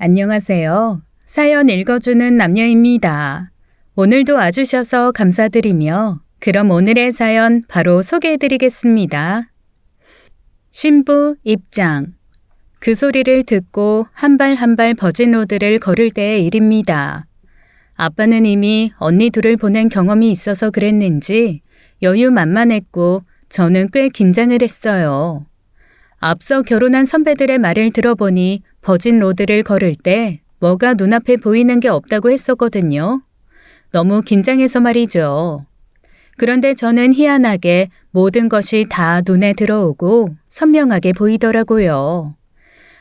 안녕하세요. 사연 읽어주는 남녀입니다. 오늘도 와주셔서 감사드리며 그럼 오늘의 사연 바로 소개해드리겠습니다. 신부 입장. 그 소리를 듣고 한 발 한 발 버진로드를 걸을 때의 일입니다. 아빠는 이미 언니 둘을 보낸 경험이 있어서 그랬는지 여유만만했고 저는 꽤 긴장을 했어요. 앞서 결혼한 선배들의 말을 들어보니 버진로드를 걸을 때 뭐가 눈앞에 보이는 게 없다고 했었거든요. 너무 긴장해서 말이죠. 그런데 저는 희한하게 모든 것이 다 눈에 들어오고 선명하게 보이더라고요.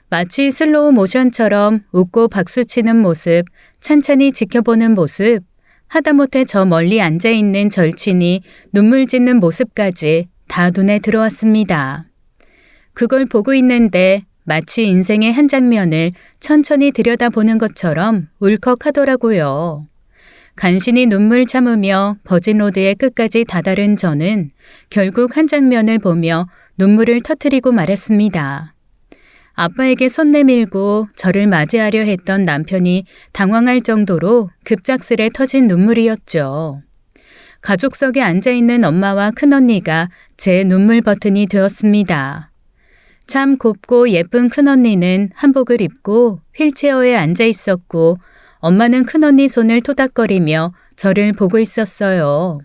마치 슬로우 모션처럼 웃고 박수치는 모습, 찬찬히 지켜보는 모습, 하다못해 저 멀리 앉아있는 절친이 눈물 짓는 모습까지 다 눈에 들어왔습니다. 그걸 보고 있는데 마치 인생의 한 장면을 천천히 들여다보는 것처럼 울컥하더라고요. 간신히 눈물 참으며 버진로드의 끝까지 다다른 저는 결국 한 장면을 보며 눈물을 터뜨리고 말았습니다. 아빠에게 손 내밀고 저를 맞이하려 했던 남편이 당황할 정도로 급작스레 터진 눈물이었죠. 가족석에 앉아있는 엄마와 큰언니가 제 눈물 버튼이 되었습니다. 참 곱고 예쁜 큰언니는 한복을 입고 휠체어에 앉아 있었고 엄마는 큰언니 손을 토닥거리며 저를 보고 있었어요.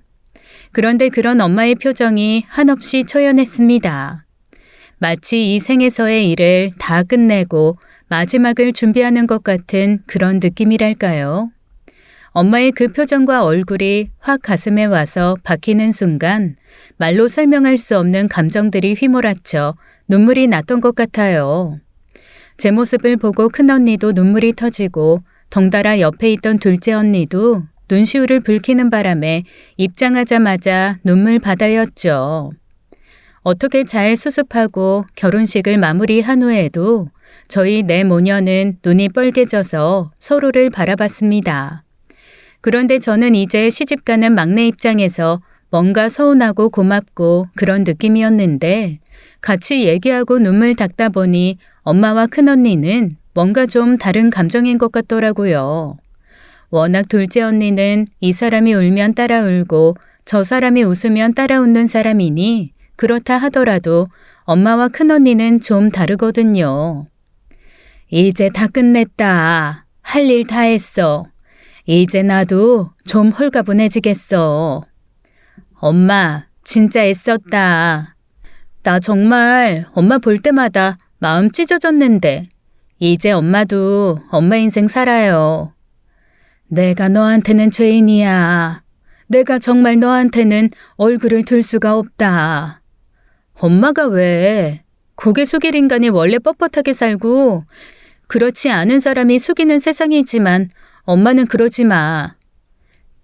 그런데 그런 엄마의 표정이 한없이 처연했습니다. 마치 이 생에서의 일을 다 끝내고 마지막을 준비하는 것 같은 그런 느낌이랄까요. 엄마의 그 표정과 얼굴이 확 가슴에 와서 박히는 순간 말로 설명할 수 없는 감정들이 휘몰아쳐 눈물이 났던 것 같아요. 제 모습을 보고 큰언니도 눈물이 터지고 덩달아 옆에 있던 둘째 언니도 눈시울을 붉히는 바람에 입장하자마자 눈물 바다였죠. 어떻게 잘 수습하고 결혼식을 마무리한 후에도 저희 네 모녀는 눈이 뻘개져서 서로를 바라봤습니다. 그런데 저는 이제 시집가는 막내 입장에서 뭔가 서운하고 고맙고 그런 느낌이었는데 같이 얘기하고 눈물 닦다 보니 엄마와 큰언니는 뭔가 좀 다른 감정인 것 같더라고요. 워낙 둘째 언니는 이 사람이 울면 따라 울고 저 사람이 웃으면 따라 웃는 사람이니 그렇다 하더라도 엄마와 큰언니는 좀 다르거든요. 이제 다 끝냈다. 할 일 다 했어. 이제 나도 좀 홀가분해지겠어. 엄마, 진짜 애썼다. 나 정말 엄마 볼 때마다 마음 찢어졌는데 이제 엄마도 엄마 인생 살아요. 내가 너한테는 죄인이야. 내가 정말 너한테는 얼굴을 들 수가 없다. 엄마가 왜? 고개 숙일 인간이 원래 뻣뻣하게 살고 그렇지 않은 사람이 숙이는 세상이지만 엄마는 그러지 마.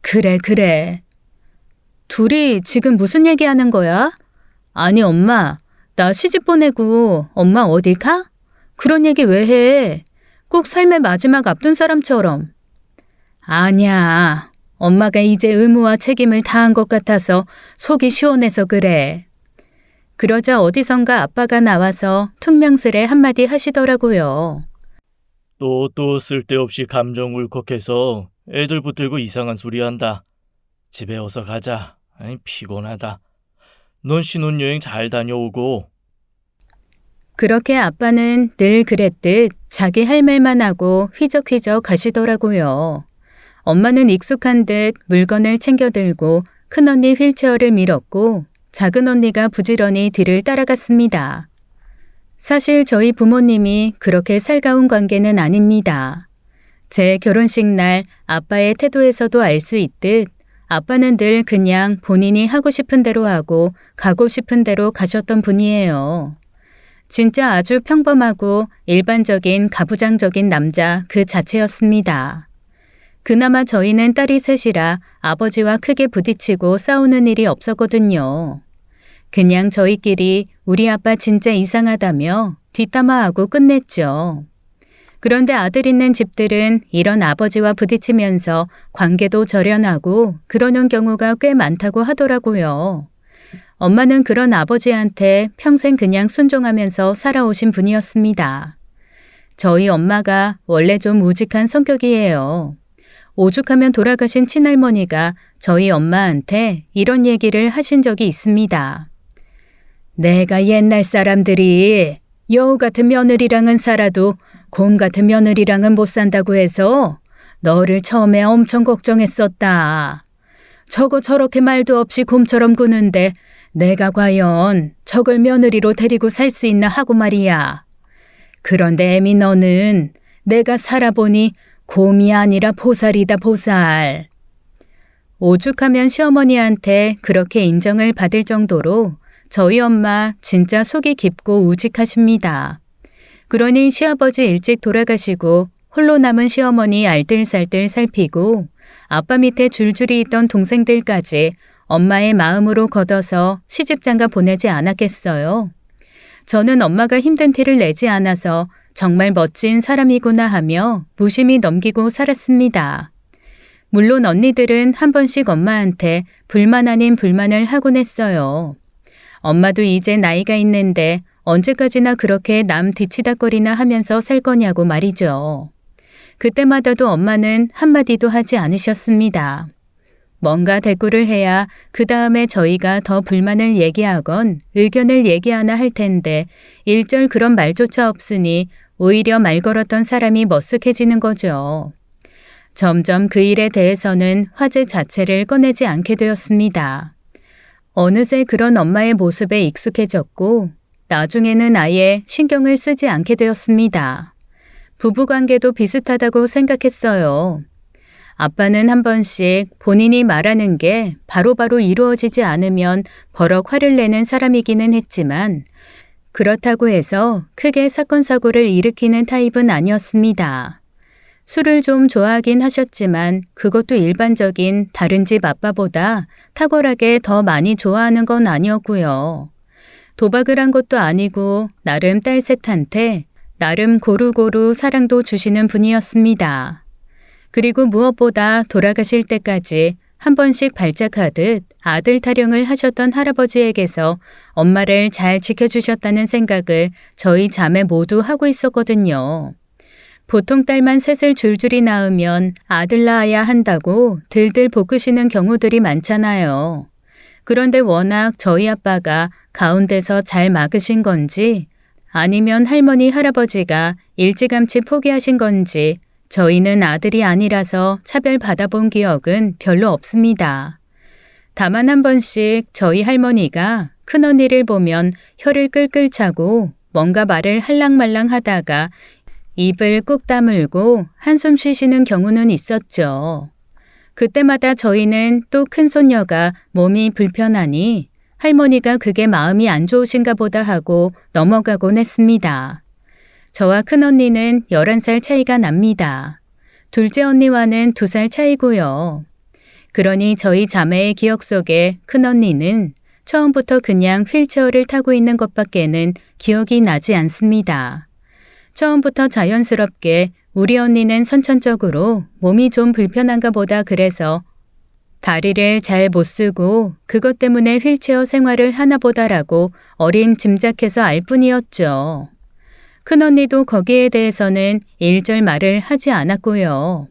그래. 둘이 지금 무슨 얘기하는 거야? 아니 엄마, 나 시집 보내고 엄마 어디 가? 그런 얘기 왜 해? 꼭 삶의 마지막 앞둔 사람처럼. 아니야. 엄마가 이제 의무와 책임을 다한 것 같아서 속이 시원해서 그래. 그러자 어디선가 아빠가 나와서 퉁명스레 한마디 하시더라고요. 또 쓸데없이 감정 울컥해서 애들 붙들고 이상한 소리 한다. 집에 어서 가자. 아니, 피곤하다. 넌 신혼여행 잘 다녀오고. 그렇게 아빠는 늘 그랬듯 자기 할 말만 하고 휘적휘적 가시더라고요. 엄마는 익숙한 듯 물건을 챙겨 들고 큰언니 휠체어를 밀었고 작은 언니가 부지런히 뒤를 따라갔습니다. 사실 저희 부모님이 그렇게 살가운 관계는 아닙니다. 제 결혼식 날 아빠의 태도에서도 알 수 있듯 아빠는 늘 그냥 본인이 하고 싶은 대로 하고 가고 싶은 대로 가셨던 분이에요. 진짜 아주 평범하고 일반적인 가부장적인 남자 그 자체였습니다. 그나마 저희는 딸이 셋이라 아버지와 크게 부딪히고 싸우는 일이 없었거든요. 그냥 저희끼리 우리 아빠 진짜 이상하다며 뒷담화하고 끝냈죠. 그런데 아들 있는 집들은 이런 아버지와 부딪히면서 관계도 절연하고 그러는 경우가 꽤 많다고 하더라고요. 엄마는 그런 아버지한테 평생 그냥 순종하면서 살아오신 분이었습니다. 저희 엄마가 원래 좀 우직한 성격이에요. 오죽하면 돌아가신 친할머니가 저희 엄마한테 이런 얘기를 하신 적이 있습니다. 내가 옛날 사람들이 여우 같은 며느리랑은 살아도 곰 같은 며느리랑은 못 산다고 해서 너를 처음에 엄청 걱정했었다. 저거 저렇게 말도 없이 곰처럼 구는데 내가 과연 저걸 며느리로 데리고 살 수 있나 하고 말이야. 그런데 애미 너는 내가 살아보니 곰이 아니라 보살이다 보살. 오죽하면 시어머니한테 그렇게 인정을 받을 정도로 저희 엄마 진짜 속이 깊고 우직하십니다. 그러니 시아버지 일찍 돌아가시고 홀로 남은 시어머니 알뜰살뜰 살피고 아빠 밑에 줄줄이 있던 동생들까지 엄마의 마음으로 걷어서 시집장가 보내지 않았겠어요. 저는 엄마가 힘든 티를 내지 않아서 정말 멋진 사람이구나 하며 무심히 넘기고 살았습니다. 물론 언니들은 한 번씩 엄마한테 불만 아닌 불만을 하곤 했어요. 엄마도 이제 나이가 있는데 언제까지나 그렇게 남 뒤치다거리나 하면서 살 거냐고 말이죠. 그때마다도 엄마는 한마디도 하지 않으셨습니다. 뭔가 대꾸를 해야 그 다음에 저희가 더 불만을 얘기하건 의견을 얘기하나 할 텐데 일절 그런 말조차 없으니 오히려 말 걸었던 사람이 머쓱해지는 거죠. 점점 그 일에 대해서는 화제 자체를 꺼내지 않게 되었습니다. 어느새 그런 엄마의 모습에 익숙해졌고 나중에는 아예 신경을 쓰지 않게 되었습니다. 부부관계도 비슷하다고 생각했어요. 아빠는 한 번씩 본인이 말하는 게 바로바로 이루어지지 않으면 버럭 화를 내는 사람이기는 했지만 그렇다고 해서 크게 사건 사고를 일으키는 타입은 아니었습니다. 술을 좀 좋아하긴 하셨지만 그것도 일반적인 다른 집 아빠보다 탁월하게 더 많이 좋아하는 건 아니었고요. 도박을 한 것도 아니고 나름 딸 셋한테 나름 고루고루 사랑도 주시는 분이었습니다. 그리고 무엇보다 돌아가실 때까지 한 번씩 발작하듯 아들 타령을 하셨던 할아버지에게서 엄마를 잘 지켜주셨다는 생각을 저희 자매 모두 하고 있었거든요. 보통 딸만 셋을 줄줄이 낳으면 아들 낳아야 한다고 들들 볶으시는 경우들이 많잖아요. 그런데 워낙 저희 아빠가 가운데서 잘 막으신 건지 아니면 할머니 할아버지가 일찌감치 포기하신 건지 저희는 아들이 아니라서 차별받아본 기억은 별로 없습니다. 다만 한 번씩 저희 할머니가 큰언니를 보면 혀를 끌끌 차고 뭔가 말을 할랑말랑 하다가 입을 꾹 다물고 한숨 쉬시는 경우는 있었죠. 그때마다 저희는 또 큰손녀가 몸이 불편하니 할머니가 그게 마음이 안 좋으신가 보다 하고 넘어가곤 했습니다. 저와 큰언니는 11살 차이가 납니다. 둘째 언니와는 2살 차이고요. 그러니 저희 자매의 기억 속에 큰언니는 처음부터 그냥 휠체어를 타고 있는 것밖에는 기억이 나지 않습니다. 처음부터 자연스럽게 우리 언니는 선천적으로 몸이 좀 불편한가 보다 그래서 다리를 잘 못 쓰고 그것 때문에 휠체어 생활을 하나 보다라고 어린 짐작해서 알 뿐이었죠. 큰언니도 거기에 대해서는 일절 말을 하지 않았고요.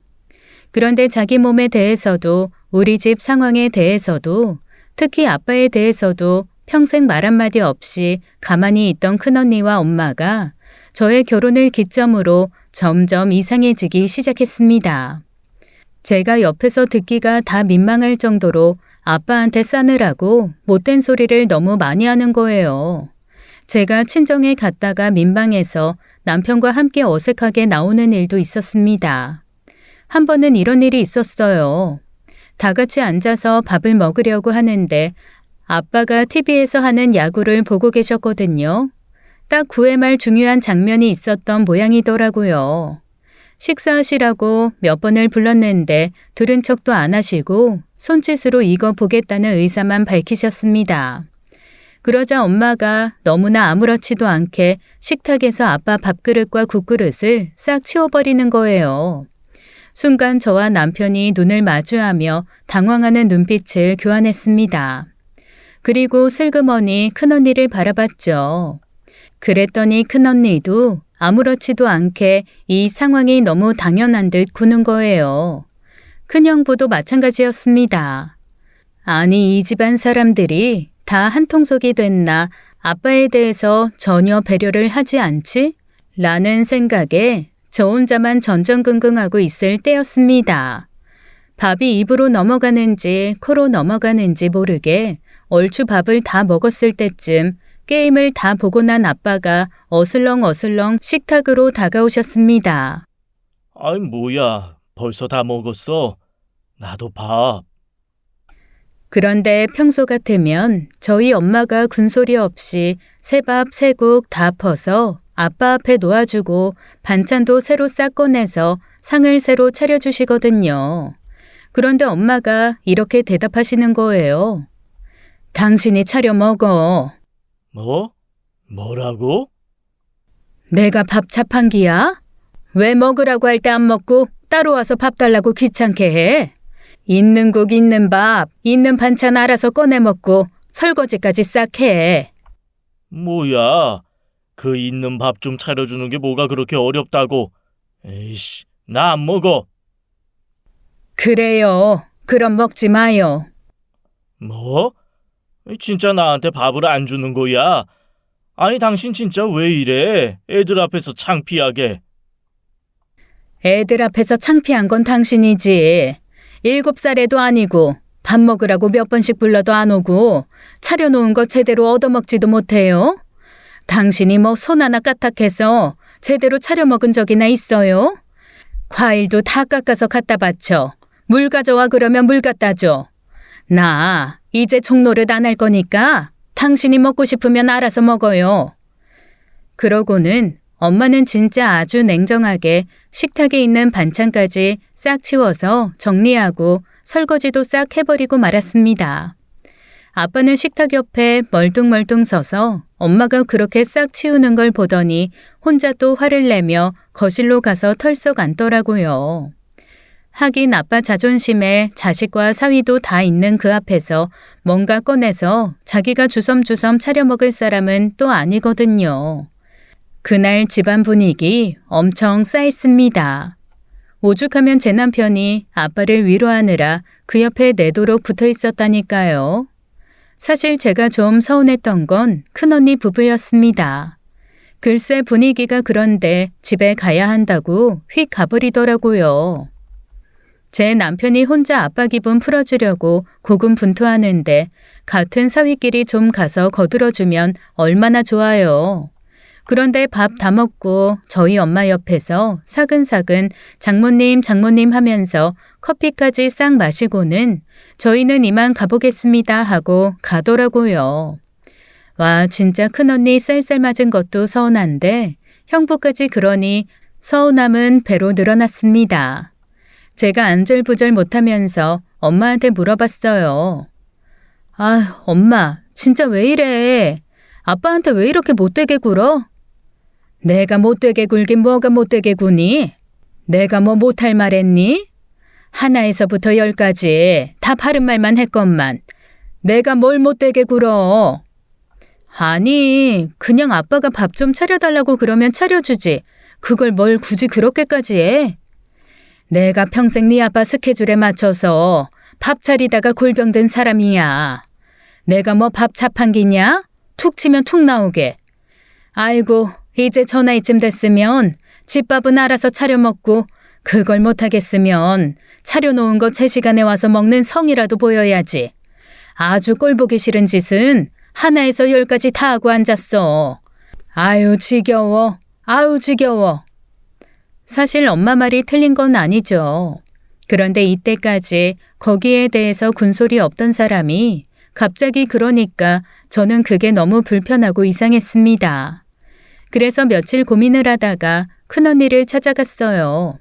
그런데 자기 몸에 대해서도 우리 집 상황에 대해서도 특히 아빠에 대해서도 평생 말 한마디 없이 가만히 있던 큰언니와 엄마가 저의 결혼을 기점으로 점점 이상해지기 시작했습니다. 제가 옆에서 듣기가 다 민망할 정도로 아빠한테 싸느라고 못된 소리를 너무 많이 하는 거예요. 제가 친정에 갔다가 민방에서 남편과 함께 어색하게 나오는 일도 있었습니다. 한 번은 이런 일이 있었어요. 다 같이 앉아서 밥을 먹으려고 하는데 아빠가 TV에서 하는 야구를 보고 계셨거든요. 딱 9회 말 중요한 장면이 있었던 모양이더라고요. 식사하시라고 몇 번을 불렀는데 들은 척도 안 하시고 손짓으로 이거 보겠다는 의사만 밝히셨습니다. 그러자 엄마가 너무나 아무렇지도 않게 식탁에서 아빠 밥그릇과 국그릇을 싹 치워버리는 거예요. 순간 저와 남편이 눈을 마주하며 당황하는 눈빛을 교환했습니다. 그리고 슬그머니 큰언니를 바라봤죠. 그랬더니 큰언니도 아무렇지도 않게 이 상황이 너무 당연한 듯 구는 거예요. 큰형부도 마찬가지였습니다. 아니, 이 집안 사람들이 다 한통속이 됐나 아빠에 대해서 전혀 배려를 하지 않지? 라는 생각에 저 혼자만 전전긍긍하고 있을 때였습니다. 밥이 입으로 넘어가는지 코로 넘어가는지 모르게 얼추 밥을 다 먹었을 때쯤 게임을 다 보고 난 아빠가 어슬렁어슬렁 식탁으로 다가오셨습니다. 아이, 뭐야. 벌써 다 먹었어? 나도 밥. 그런데 평소 같으면 저희 엄마가 군소리 없이 새밥 새국 다 퍼서 아빠 앞에 놓아주고 반찬도 새로 싹 꺼내서 상을 새로 차려주시거든요. 그런데 엄마가 이렇게 대답하시는 거예요. 당신이 차려 먹어. 뭐? 뭐라고? 내가 밥 자판기야? 왜 먹으라고 할 때 안 먹고 따로 와서 밥 달라고 귀찮게 해? 있는 국, 있는 밥, 있는 반찬 알아서 꺼내 먹고 설거지까지 싹 해. 뭐야. 그 있는 밥 좀 차려주는 게 뭐가 그렇게 어렵다고. 에이씨, 나 안 먹어. 그래요. 그럼 먹지 마요. 뭐? 진짜 나한테 밥을 안 주는 거야? 아니, 당신 진짜 왜 이래? 애들 앞에서 창피하게. 애들 앞에서 창피한 건 당신이지. 7살에도 아니고 밥 먹으라고 몇 번씩 불러도 안 오고 차려놓은 거 제대로 얻어먹지도 못해요? 당신이 뭐 손 하나 까딱해서 제대로 차려 먹은 적이나 있어요? 과일도 다 깎아서 갖다 바쳐. 물 가져와 그러면 물 갖다 줘. 나 이제 종노릇 안 할 거니까 당신이 먹고 싶으면 알아서 먹어요. 그러고는 엄마는 진짜 아주 냉정하게 식탁에 있는 반찬까지 싹 치워서 정리하고 설거지도 싹 해버리고 말았습니다. 아빠는 식탁 옆에 멀뚱멀뚱 서서 엄마가 그렇게 싹 치우는 걸 보더니 혼자 또 화를 내며 거실로 가서 털썩 앉더라고요. 하긴 아빠 자존심에 자식과 사위도 다 있는 그 앞에서 뭔가 꺼내서 자기가 주섬주섬 차려 먹을 사람은 또 아니거든요. 그날 집안 분위기 엄청 싸했습니다. 오죽하면 제 남편이 아빠를 위로하느라 그 옆에 내도록 붙어 있었다니까요. 사실 제가 좀 서운했던 건 큰언니 부부였습니다. 글쎄 분위기가 그런데 집에 가야 한다고 휙 가버리더라고요. 제 남편이 혼자 아빠 기분 풀어주려고 고군분투하는데 같은 사위끼리 좀 가서 거들어주면 얼마나 좋아요. 그런데 밥 다 먹고 저희 엄마 옆에서 사근사근 장모님 하면서 커피까지 싹 마시고는 저희는 이만 가보겠습니다 하고 가더라고요. 와, 진짜 큰언니 쌀쌀 맞은 것도 서운한데 형부까지 그러니 서운함은 배로 늘어났습니다. 제가 안절부절 못하면서 엄마한테 물어봤어요. 아, 엄마, 진짜 왜 이래? 아빠한테 왜 이렇게 못되게 굴어? 내가 못되게 굴긴 뭐가 못되게 구니? 내가 뭐 못할 말 했니? 하나에서부터 10까지 다 바른 말만 했건만 내가 뭘 못되게 굴어? 아니, 그냥 아빠가 밥 좀 차려달라고 그러면 차려주지. 그걸 뭘 굳이 그렇게까지 해? 내가 평생 네 아빠 스케줄에 맞춰서 밥 차리다가 골병든 사람이야. 내가 뭐 밥 자판기냐? 툭 치면 툭 나오게. 아이고, 이제 저 나이쯤 됐으면 집밥은 알아서 차려 먹고 그걸 못하겠으면 차려놓은 거 제 시간에 와서 먹는 성이라도 보여야지. 아주 꼴보기 싫은 짓은 하나에서 10까지 다 하고 앉았어. 아유 지겨워. 아우 지겨워. 사실 엄마 말이 틀린 건 아니죠. 그런데 이때까지 거기에 대해서 군소리 없던 사람이 갑자기 그러니까 저는 그게 너무 불편하고 이상했습니다. 그래서 며칠 고민을 하다가 큰언니를 찾아갔어요.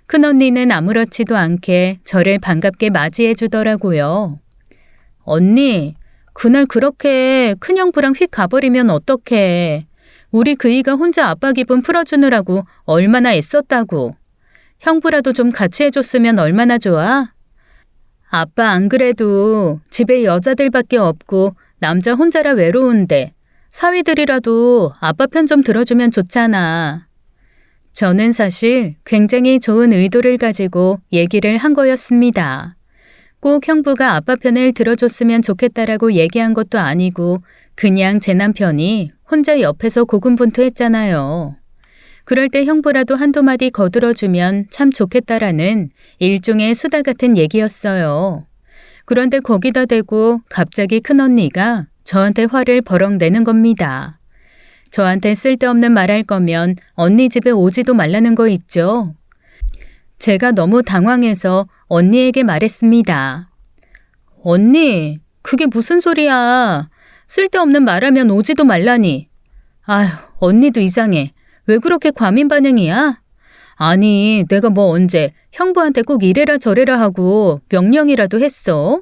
큰언니는 아무렇지도 않게 저를 반갑게 맞이해 주더라고요. 언니, 그날 그렇게 큰형부랑 휙 가버리면 어떡해. 우리 그이가 혼자 아빠 기분 풀어주느라고 얼마나 애썼다고. 형부라도 좀 같이 해줬으면 얼마나 좋아? 아빠 안 그래도 집에 여자들밖에 없고 남자 혼자라 외로운데 사위들이라도 아빠 편 좀 들어주면 좋잖아. 저는 사실 굉장히 좋은 의도를 가지고 얘기를 한 거였습니다. 꼭 형부가 아빠 편을 들어줬으면 좋겠다라고 얘기한 것도 아니고 그냥 제 남편이 혼자 옆에서 고군분투했잖아요. 그럴 때 형부라도 한두 마디 거들어주면 참 좋겠다라는 일종의 수다 같은 얘기였어요. 그런데 거기다 대고 갑자기 큰언니가 저한테 화를 버럭 내는 겁니다. 저한테 쓸데없는 말할 거면 언니 집에 오지도 말라는 거 있죠. 제가 너무 당황해서 언니에게 말했습니다. 언니, 그게 무슨 소리야. 쓸데없는 말하면 오지도 말라니. 아휴, 언니도 이상해. 왜 그렇게 과민 반응이야? 아니, 내가 뭐 언제 형부한테 꼭 이래라 저래라 하고 명령이라도 했어?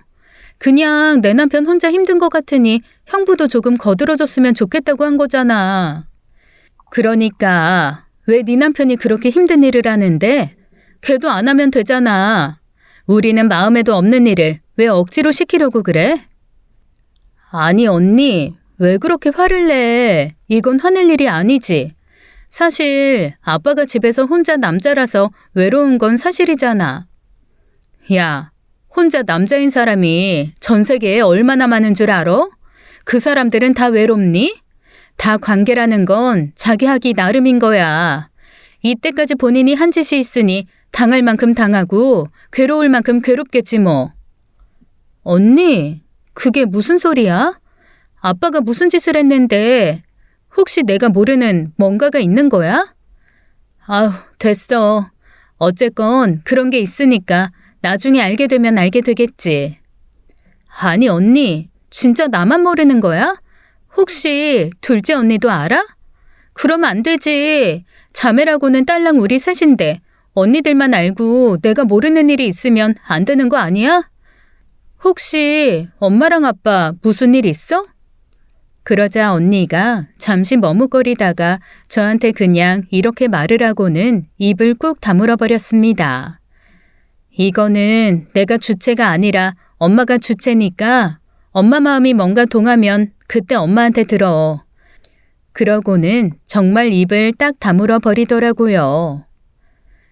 그냥 내 남편 혼자 힘든 것 같으니 형부도 조금 거들어줬으면 좋겠다고 한 거잖아. 그러니까 왜 네 남편이 그렇게 힘든 일을 하는데 걔도 안 하면 되잖아. 우리는 마음에도 없는 일을 왜 억지로 시키려고 그래? 아니 언니, 왜 그렇게 화를 내? 이건 화낼 일이 아니지. 사실 아빠가 집에서 혼자 남자라서 외로운 건 사실이잖아. 야, 혼자 남자인 사람이 전 세계에 얼마나 많은 줄 알아? 그 사람들은 다 외롭니? 다 관계라는 건 자기 하기 나름인 거야. 이때까지 본인이 한 짓이 있으니 당할 만큼 당하고 괴로울 만큼 괴롭겠지 뭐. 언니, 그게 무슨 소리야? 아빠가 무슨 짓을 했는데 혹시 내가 모르는 뭔가가 있는 거야? 아휴, 됐어. 어쨌건 그런 게 있으니까 나중에 알게 되면 알게 되겠지. 아니 언니, 진짜 나만 모르는 거야? 혹시 둘째 언니도 알아? 그러면 안 되지. 자매라고는 딸랑 우리 셋인데 언니들만 알고 내가 모르는 일이 있으면 안 되는 거 아니야? 혹시 엄마랑 아빠 무슨 일 있어? 그러자 언니가 잠시 머뭇거리다가 저한테 그냥 이렇게 말을 하고는 입을 꾹 다물어 버렸습니다. 이거는 내가 주체가 아니라 엄마가 주체니까 엄마 마음이 뭔가 동하면 그때 엄마한테 들어. 그러고는 정말 입을 딱 다물어 버리더라고요.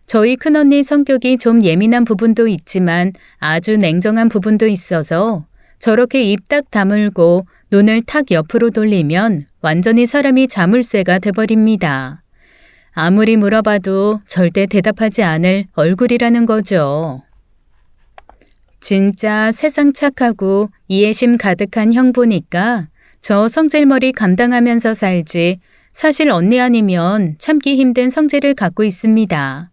저희 큰언니 성격이 좀 예민한 부분도 있지만 아주 냉정한 부분도 있어서 저렇게 입 딱 다물고 눈을 탁 옆으로 돌리면 완전히 사람이 자물쇠가 돼버립니다. 아무리 물어봐도 절대 대답하지 않을 얼굴이라는 거죠. 진짜 세상 착하고 이해심 가득한 형부니까 저 성질머리 감당하면서 살지 사실 언니 아니면 참기 힘든 성질을 갖고 있습니다.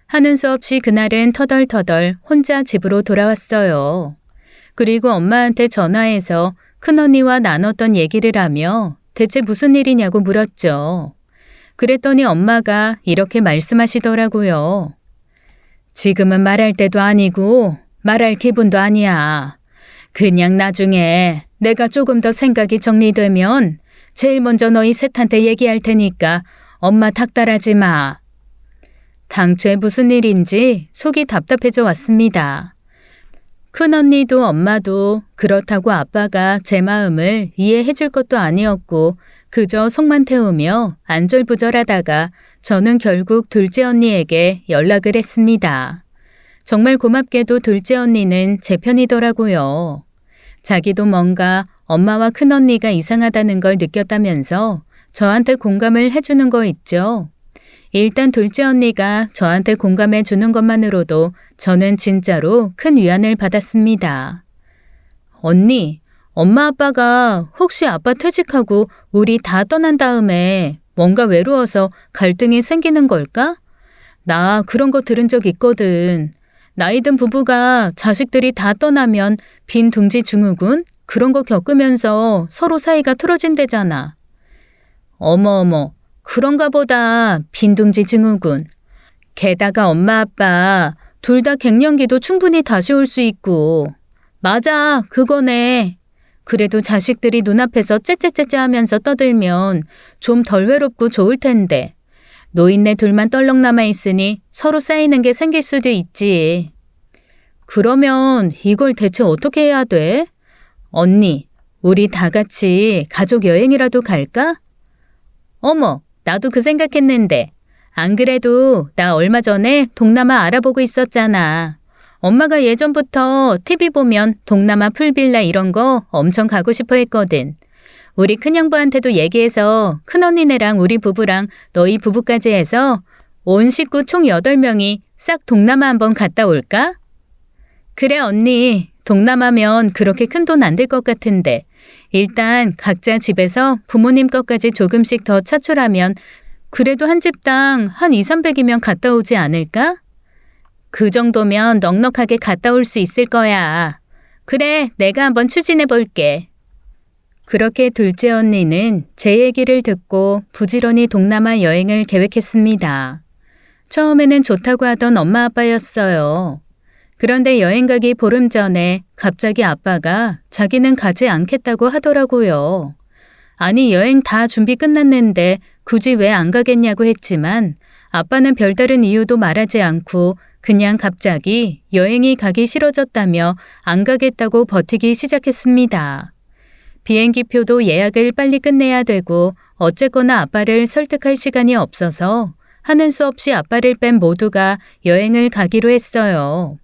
하는 수 없이 그날은 터덜터덜 혼자 집으로 돌아왔어요. 그리고 엄마한테 전화해서 큰언니와 나눴던 얘기를 하며 대체 무슨 일이냐고 물었죠. 그랬더니 엄마가 이렇게 말씀하시더라고요. 지금은 말할 때도 아니고 말할 기분도 아니야. 그냥 나중에 내가 조금 더 생각이 정리되면 제일 먼저 너희 셋한테 얘기할 테니까 엄마 닥달하지 마. 당초에 무슨 일인지 속이 답답해져 왔습니다. 큰언니도 엄마도 그렇다고 아빠가 제 마음을 이해해 줄 것도 아니었고 그저 속만 태우며 안절부절하다가 저는 결국 둘째 언니에게 연락을 했습니다. 정말 고맙게도 둘째 언니는 제 편이더라고요. 자기도 뭔가 엄마와 큰언니가 이상하다는 걸 느꼈다면서 저한테 공감을 해주는 거 있죠. 일단 둘째 언니가 저한테 공감해 주는 것만으로도 저는 진짜로 큰 위안을 받았습니다. 언니, 엄마 아빠가 혹시 아빠 퇴직하고 우리 다 떠난 다음에 뭔가 외로워서 갈등이 생기는 걸까? 나 그런 거 들은 적 있거든. 나이든 부부가 자식들이 다 떠나면 빈 둥지 증후군? 그런 거 겪으면서 서로 사이가 틀어진대잖아. 어머어머, 그런가 보다. 빈둥지 증후군. 게다가 엄마 아빠 둘 다 갱년기도 충분히 다시 올 수 있고. 맞아, 그거네. 그래도 자식들이 눈앞에서 째째째째 하면서 떠들면 좀 덜 외롭고 좋을 텐데. 노인네 둘만 떨렁 남아있으니 서로 쌓이는 게 생길 수도 있지. 그러면 이걸 대체 어떻게 해야 돼? 언니, 우리 다 같이 가족 여행이라도 갈까? 어머, 나도 그 생각했는데. 안 그래도 나 얼마 전에 동남아 알아보고 있었잖아. 엄마가 예전부터 TV 보면 동남아 풀빌라 이런 거 엄청 가고 싶어 했거든. 우리 큰형부한테도 얘기해서 큰언니네랑 우리 부부랑 너희 부부까지 해서 온 식구 총 8명이 싹 동남아 한번 갔다 올까? 그래 언니, 동남아면 그렇게 큰 돈 안 들 것 같은데 일단 각자 집에서 부모님 것까지 조금씩 더 차출하면 그래도 한 집당 한 200~300이면 갔다 오지 않을까? 그 정도면 넉넉하게 갔다 올 수 있을 거야. 그래, 내가 한번 추진해 볼게. 그렇게 둘째 언니는 제 얘기를 듣고 부지런히 동남아 여행을 계획했습니다. 처음에는 좋다고 하던 엄마 아빠였어요. 그런데 여행 가기 보름 전에 갑자기 아빠가 자기는 가지 않겠다고 하더라고요. 아니 여행 다 준비 끝났는데 굳이 왜 안 가겠냐고 했지만 아빠는 별다른 이유도 말하지 않고 그냥 갑자기 여행이 가기 싫어졌다며 안 가겠다고 버티기 시작했습니다. 비행기표도 예약을 빨리 끝내야 되고 어쨌거나 아빠를 설득할 시간이 없어서 하는 수 없이 아빠를 뺀 모두가 여행을 가기로 했어요.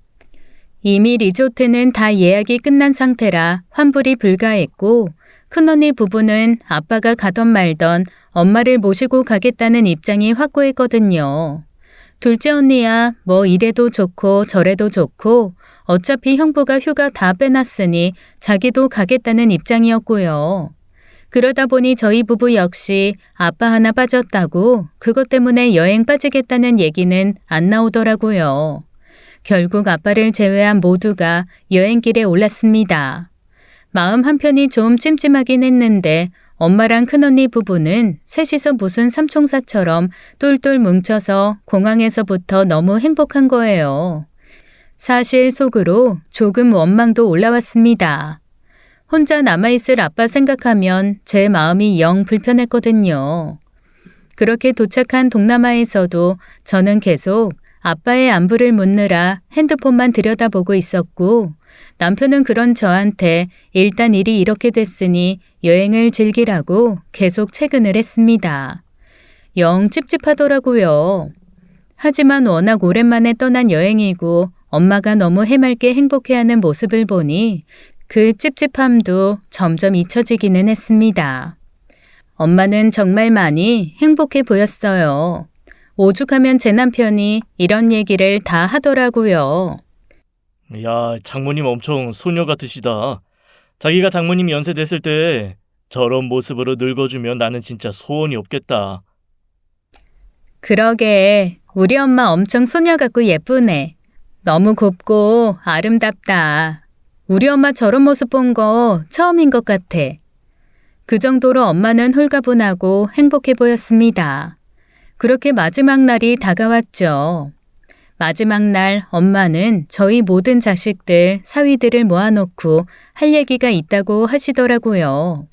이미 리조트는 다 예약이 끝난 상태라 환불이 불가했고 큰언니 부부는 아빠가 가던 말던 엄마를 모시고 가겠다는 입장이 확고했거든요. 둘째 언니야 뭐 이래도 좋고 저래도 좋고 어차피 형부가 휴가 다 빼놨으니 자기도 가겠다는 입장이었고요. 그러다 보니 저희 부부 역시 아빠 하나 빠졌다고 그것 때문에 여행 빠지겠다는 얘기는 안 나오더라고요. 결국 아빠를 제외한 모두가 여행길에 올랐습니다. 마음 한편이 좀 찜찜하긴 했는데 엄마랑 큰언니 부부는 셋이서 무슨 삼총사처럼 똘똘 뭉쳐서 공항에서부터 너무 행복한 거예요. 사실 속으로 조금 원망도 올라왔습니다. 혼자 남아있을 아빠 생각하면 제 마음이 영 불편했거든요. 그렇게 도착한 동남아에서도 저는 계속 아빠의 안부를 묻느라 핸드폰만 들여다보고 있었고 남편은 그런 저한테 일단 일이 이렇게 됐으니 여행을 즐기라고 계속 채근을 했습니다. 영 찝찝하더라고요. 하지만 워낙 오랜만에 떠난 여행이고 엄마가 너무 해맑게 행복해하는 모습을 보니 그 찝찝함도 점점 잊혀지기는 했습니다. 엄마는 정말 많이 행복해 보였어요. 오죽하면 제 남편이 이런 얘기를 다 하더라고요. 야, 장모님 엄청 소녀 같으시다. 자기가 장모님 연세 됐을 때 저런 모습으로 늙어주면 나는 진짜 소원이 없겠다. 그러게 우리 엄마 엄청 소녀 같고 예쁘네. 너무 곱고 아름답다. 우리 엄마 저런 모습 본 거 처음인 것 같아. 그 정도로 엄마는 홀가분하고 행복해 보였습니다. 그렇게 마지막 날이 다가왔죠. 마지막 날 엄마는 저희 모든 자식들, 사위들을 모아놓고 할 얘기가 있다고 하시더라고요.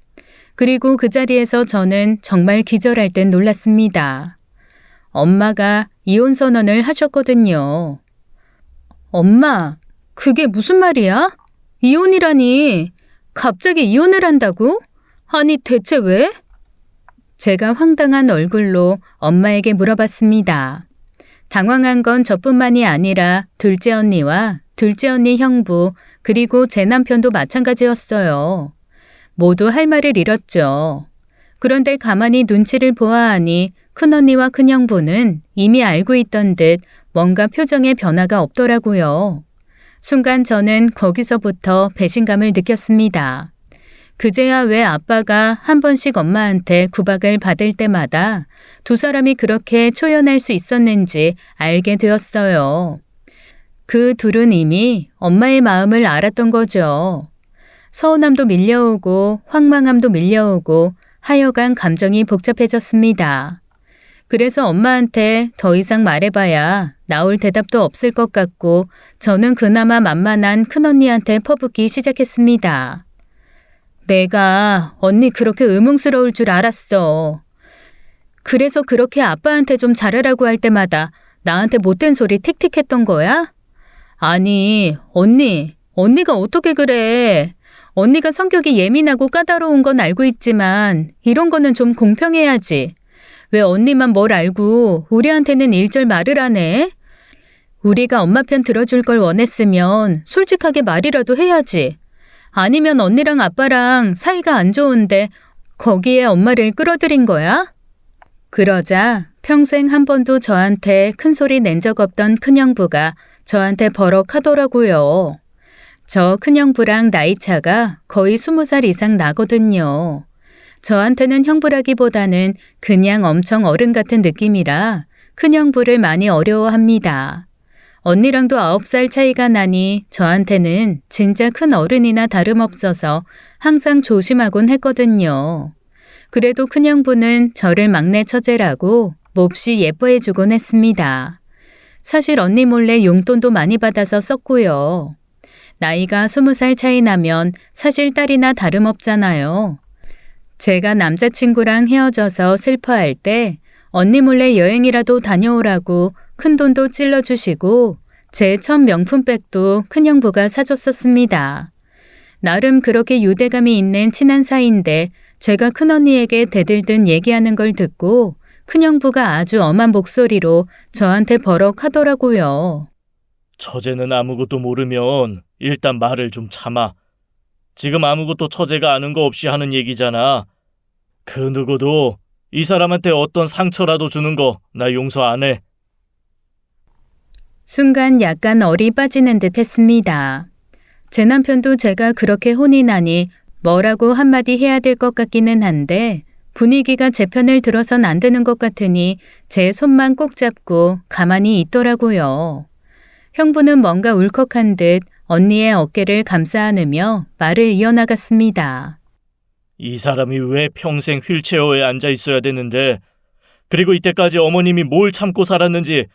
그리고 그 자리에서 저는 정말 기절할 듯 놀랐습니다. 엄마가 이혼 선언을 하셨거든요. 엄마, 그게 무슨 말이야? 이혼이라니. 갑자기 이혼을 한다고? 아니 대체 왜? 제가 황당한 얼굴로 엄마에게 물어봤습니다. 당황한 건 저뿐만이 아니라 둘째 언니와 둘째 언니 형부 그리고 제 남편도 마찬가지였어요. 모두 할 말을 잃었죠. 그런데 가만히 눈치를 보아하니 큰언니와 큰형부는 이미 알고 있던 듯 뭔가 표정에 변화가 없더라고요. 순간 저는 거기서부터 배신감을 느꼈습니다. 그제야 왜 아빠가 한 번씩 엄마한테 구박을 받을 때마다 두 사람이 그렇게 초연할 수 있었는지 알게 되었어요. 그 둘은 이미 엄마의 마음을 알았던 거죠. 서운함도 밀려오고 황망함도 밀려오고 하여간 감정이 복잡해졌습니다. 그래서 엄마한테 더 이상 말해봐야 나올 대답도 없을 것 같고 저는 그나마 만만한 큰언니한테 퍼붓기 시작했습니다. 내가 언니 그렇게 의문스러울 줄 알았어. 그래서 그렇게 아빠한테 좀 잘하라고 할 때마다 나한테 못된 소리 틱틱 했던 거야? 아니, 언니가 어떻게 그래? 언니가 성격이 예민하고 까다로운 건 알고 있지만 이런 거는 좀 공평해야지. 왜 언니만 뭘 알고 우리한테는 일절 말을 안 해? 우리가 엄마 편 들어줄 걸 원했으면 솔직하게 말이라도 해야지. 아니면 언니랑 아빠랑 사이가 안 좋은데 거기에 엄마를 끌어들인 거야? 그러자 평생 한 번도 저한테 큰 소리 낸 적 없던 큰형부가 저한테 버럭하더라고요. 저 큰형부랑 나이 차가 거의 20살 이상 나거든요. 저한테는 형부라기보다는 그냥 엄청 어른 같은 느낌이라 큰형부를 많이 어려워합니다. 언니랑도 9살 차이가 나니 저한테는 진짜 큰 어른이나 다름없어서 항상 조심하곤 했거든요. 그래도 큰형부는 저를 막내 처제라고 몹시 예뻐해주곤 했습니다. 사실 언니 몰래 용돈도 많이 받아서 썼고요. 나이가 20살 차이 나면 사실 딸이나 다름없잖아요. 제가 남자친구랑 헤어져서 슬퍼할 때 언니 몰래 여행이라도 다녀오라고 큰돈도 찔러주시고 제 첫 명품백도 큰형부가 사줬었습니다. 나름 그렇게 유대감이 있는 친한 사이인데 제가 큰언니에게 대들든 얘기하는 걸 듣고 큰형부가 아주 엄한 목소리로 저한테 버럭하더라고요. 처제는 아무것도 모르면 일단 말을 좀 참아. 지금 아무것도 처제가 아는 거 없이 하는 얘기잖아. 그 누구도 이 사람한테 어떤 상처라도 주는 거 나 용서 안 해. 순간 약간 얼이 빠지는 듯 했습니다. 제 남편도 제가 그렇게 혼이 나니 뭐라고 한마디 해야 될 것 같기는 한데 분위기가 제 편을 들어선 안 되는 것 같으니 제 손만 꼭 잡고 가만히 있더라고요. 형부는 뭔가 울컥한 듯 언니의 어깨를 감싸 안으며 말을 이어나갔습니다. 이 사람이 왜 평생 휠체어에 앉아 있어야 되는데, 그리고 이때까지 어머님이 뭘 참고 살았는지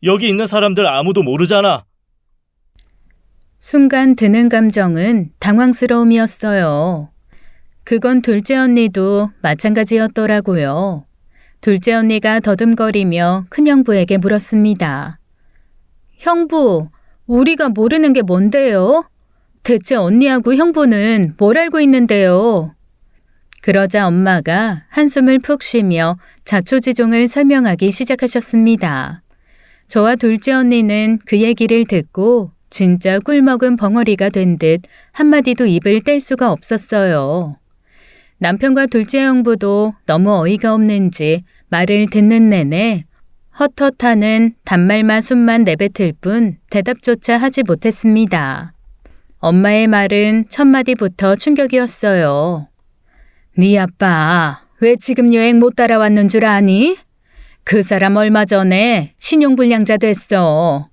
여기 있는 사람들 아무도 모르잖아. 순간 드는 감정은 당황스러움이었어요. 그건 둘째 언니도 마찬가지였더라고요. 둘째 언니가 더듬거리며 큰형부에게 물었습니다. 형부, 우리가 모르는 게 뭔데요? 대체 언니하고 형부는 뭘 알고 있는데요? 그러자 엄마가 한숨을 푹 쉬며 자초지종을 설명하기 시작하셨습니다. 저와 둘째 언니는 그 얘기를 듣고 진짜 꿀먹은 벙어리가 된 듯 한마디도 입을 뗄 수가 없었어요. 남편과 둘째 형부도 너무 어이가 없는지 말을 듣는 내내 헛헛하는 단말만 숨만 내뱉을 뿐 대답조차 하지 못했습니다. 엄마의 말은 첫 마디부터 충격이었어요. 네 아빠 왜 지금 여행 못 따라왔는 줄 아니? 그 사람 얼마 전에 신용불량자 됐어.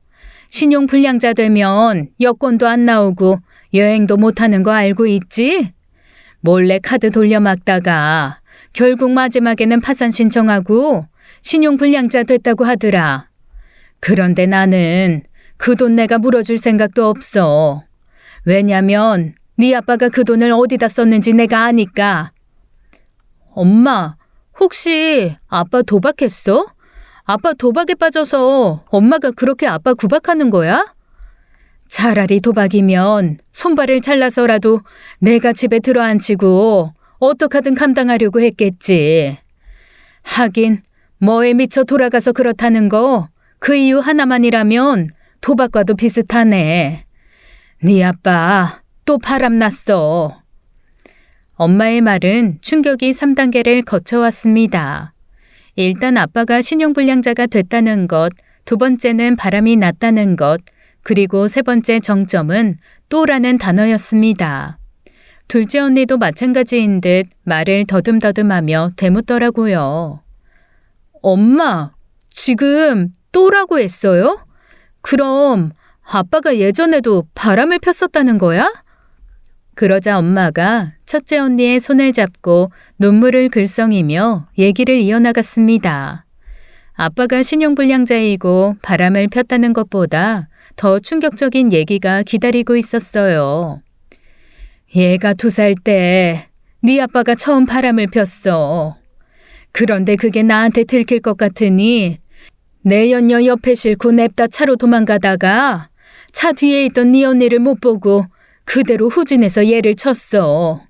신용불량자 되면 여권도 안 나오고 여행도 못하는 거 알고 있지? 몰래 카드 돌려막다가 결국 마지막에는 파산 신청하고 신용불량자 됐다고 하더라. 그런데 나는 그 돈 내가 물어줄 생각도 없어. 왜냐면 네 아빠가 그 돈을 어디다 썼는지 내가 아니까. 엄마, 혹시 아빠 도박했어? 아빠 도박에 빠져서 엄마가 그렇게 아빠 구박하는 거야? 차라리 도박이면 손발을 잘라서라도 내가 집에 들어앉히고 어떡하든 감당하려고 했겠지. 하긴 뭐에 미쳐 돌아가서 그렇다는 거 그 이유 하나만이라면 도박과도 비슷하네. 네 아빠 또 바람났어. 엄마의 말은 충격이 3단계를 거쳐왔습니다. 일단 아빠가 신용불량자가 됐다는 것, 두 번째는 바람이 났다는 것, 그리고 세 번째 정점은 또라는 단어였습니다. 둘째 언니도 마찬가지인 듯 말을 더듬더듬하며 되묻더라고요. 엄마, 지금 또라고 했어요? 그럼 아빠가 예전에도 바람을 폈었다는 거야? 그러자 엄마가 첫째 언니의 손을 잡고 눈물을 글썽이며 얘기를 이어나갔습니다. 아빠가 신용불량자이고 바람을 폈다는 것보다 더 충격적인 얘기가 기다리고 있었어요. 얘가 2살 때 네 아빠가 처음 바람을 폈어. 그런데 그게 나한테 들킬 것 같으니 내연녀 옆에 싣고 냅다 차로 도망가다가 차 뒤에 있던 네 언니를 못 보고 그대로 후진해서 얘를 쳤어.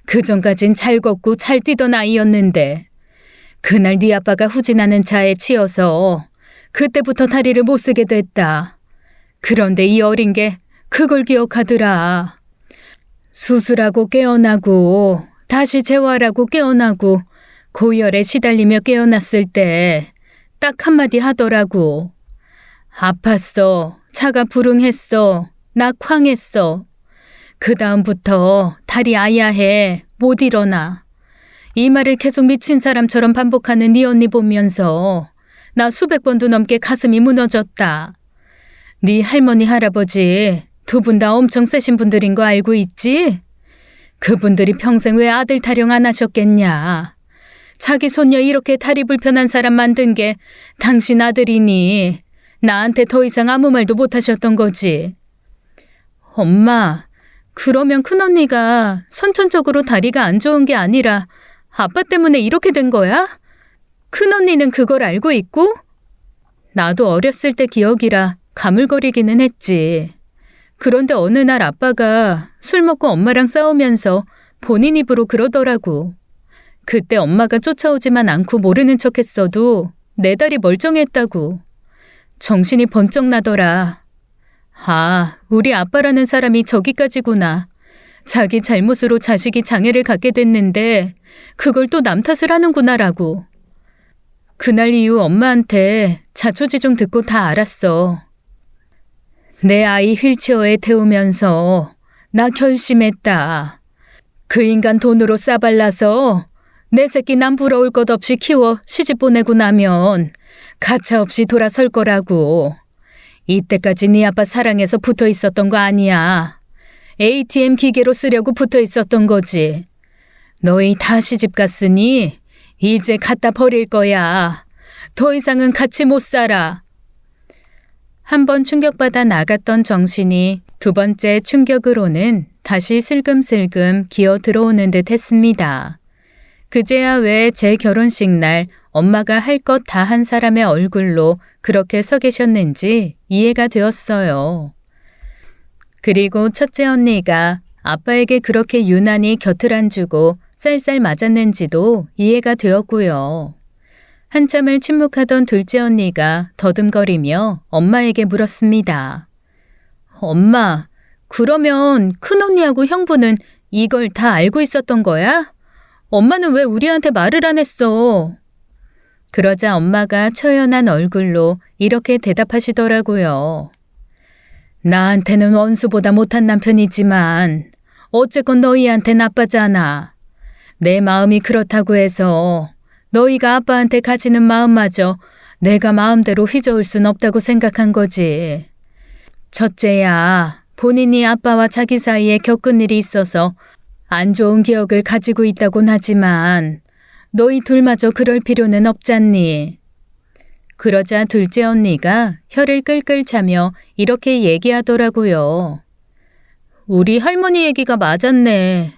그전까진 잘 걷고 잘 뛰던 아이였는데 그날 네 아빠가 후진하는 차에 치여서 그때부터 다리를 못 쓰게 됐다. 그런데 이 어린 게 그걸 기억하더라. 수술하고 깨어나고 다시 재활하고 깨어나고 고열에 시달리며 깨어났을 때 딱 한마디 하더라고. 아팠어. 차가 불응했어. 나 쾅했어. 그 다음부터 다리 아야해. 못 일어나. 이 말을 계속 미친 사람처럼 반복하는 네 언니 보면서 나 수백 번도 넘게 가슴이 무너졌다. 네 할머니 할아버지 두 분 다 엄청 세신 분들인 거 알고 있지? 그분들이 평생 왜 아들 타령 안 하셨겠냐. 자기 손녀 이렇게 다리 불편한 사람 만든 게 당신 아들이니 나한테 더 이상 아무 말도 못 하셨던 거지. 엄마, 그러면 큰언니가 선천적으로 다리가 안 좋은 게 아니라 아빠 때문에 이렇게 된 거야? 큰언니는 그걸 알고 있고? 나도 어렸을 때 기억이라 가물거리기는 했지. 그런데 어느 날 아빠가 술 먹고 엄마랑 싸우면서 본인 입으로 그러더라고. 그때 엄마가 쫓아오지만 않고 모르는 척했어도 내 다리 멀쩡했다고. 정신이 번쩍 나더라. 아, 우리 아빠라는 사람이 저기까지구나. 자기 잘못으로 자식이 장애를 갖게 됐는데 그걸 또 남 탓을 하는구나라고. 그날 이후 엄마한테 자초지종 듣고 다 알았어. 내 아이 휠체어에 태우면서 나 결심했다. 그 인간 돈으로 싸발라서 내 새끼 남 부러울 것 없이 키워 시집 보내고 나면 가차없이 돌아설 거라고. 이때까지 네 아빠 사랑해서 붙어 있었던 거 아니야. ATM 기계로 쓰려고 붙어 있었던 거지. 너희 다 시집 갔으니 이제 갖다 버릴 거야. 더 이상은 같이 못 살아. 한 번 충격받아 나갔던 정신이 두 번째 충격으로는 다시 슬금슬금 기어 들어오는 듯 했습니다. 그제야 왜 제 결혼식 날 엄마가 할 것 다 한 사람의 얼굴로 그렇게 서 계셨는지 이해가 되었어요. 그리고 첫째 언니가 아빠에게 그렇게 유난히 곁을 안 주고 쌀쌀 맞았는지도 이해가 되었고요. 한참을 침묵하던 둘째 언니가 더듬거리며 엄마에게 물었습니다. 엄마, 그러면 큰언니하고 형부는 이걸 다 알고 있었던 거야? 엄마는 왜 우리한테 말을 안 했어? 그러자 엄마가 처연한 얼굴로 이렇게 대답하시더라고요. 나한테는 원수보다 못한 남편이지만 어쨌건 너희한테 나빠잖아. 내 마음이 그렇다고 해서 너희가 아빠한테 가지는 마음마저 내가 마음대로 휘저을 순 없다고 생각한 거지. 첫째야, 본인이 아빠와 자기 사이에 겪은 일이 있어서 안 좋은 기억을 가지고 있다곤 하지만 너희 둘마저 그럴 필요는 없잖니. 그러자 둘째 언니가 혀를 끌끌 차며 이렇게 얘기하더라고요. 우리 할머니 얘기가 맞았네.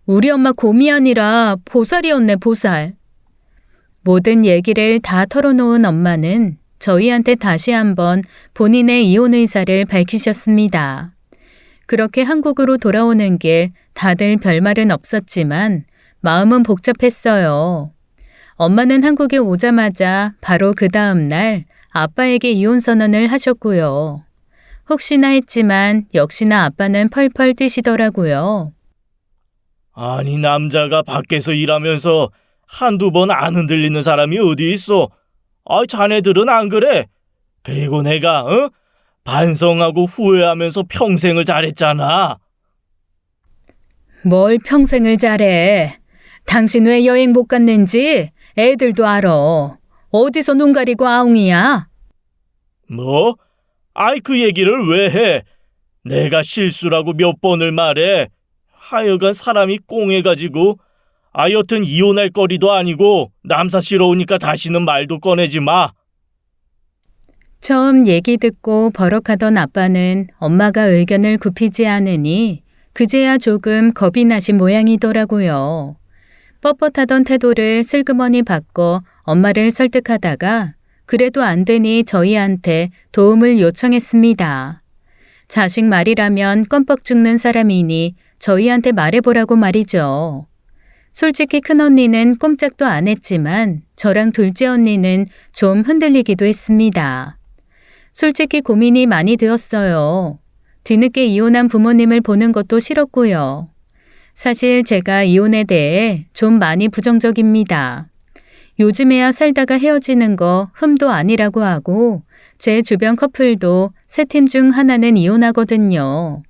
우리 엄마 곰이 아니라 보살이었네, 보살. 모든 얘기를 다 털어놓은 엄마는 저희한테 다시 한번 본인의 이혼 의사를 밝히셨습니다. 그렇게 한국으로 돌아오는 길 다들 별말은 없었지만 마음은 복잡했어요. 엄마는 한국에 오자마자 바로 그 다음 날 아빠에게 이혼 선언을 하셨고요. 혹시나 했지만 역시나 아빠는 펄펄 뛰시더라고요. 아니, 남자가 밖에서 일하면서 한두 번 안 흔들리는 사람이 어디 있어? 자네들은 안 그래? 그리고 내가 반성하고 후회하면서 평생을 잘했잖아. 뭘 평생을 잘해. 당신 왜 여행 못 갔는지 애들도 알아. 어디서 눈 가리고 아웅이야? 뭐? 그 얘기를 왜 해? 내가 실수라고 몇 번을 말해. 하여간 사람이 꽁해가지고 여튼 이혼할 거리도 아니고 남사스러우니까 다시는 말도 꺼내지 마. 처음 얘기 듣고 버럭하던 아빠는 엄마가 의견을 굽히지 않으니 그제야 조금 겁이 나신 모양이더라고요. 뻣뻣하던 태도를 슬그머니 바꿔 엄마를 설득하다가 그래도 안 되니 저희한테 도움을 요청했습니다. 자식 말이라면 껌뻑 죽는 사람이니 저희한테 말해보라고 말이죠. 솔직히 큰언니는 꼼짝도 안 했지만 저랑 둘째 언니는 좀 흔들리기도 했습니다. 솔직히 고민이 많이 되었어요. 뒤늦게 이혼한 부모님을 보는 것도 싫었고요. 사실 제가 이혼에 대해 좀 많이 부정적입니다. 요즘에야 살다가 헤어지는 거 흠도 아니라고 하고 제 주변 커플도 3팀 중 하나는 이혼하거든요.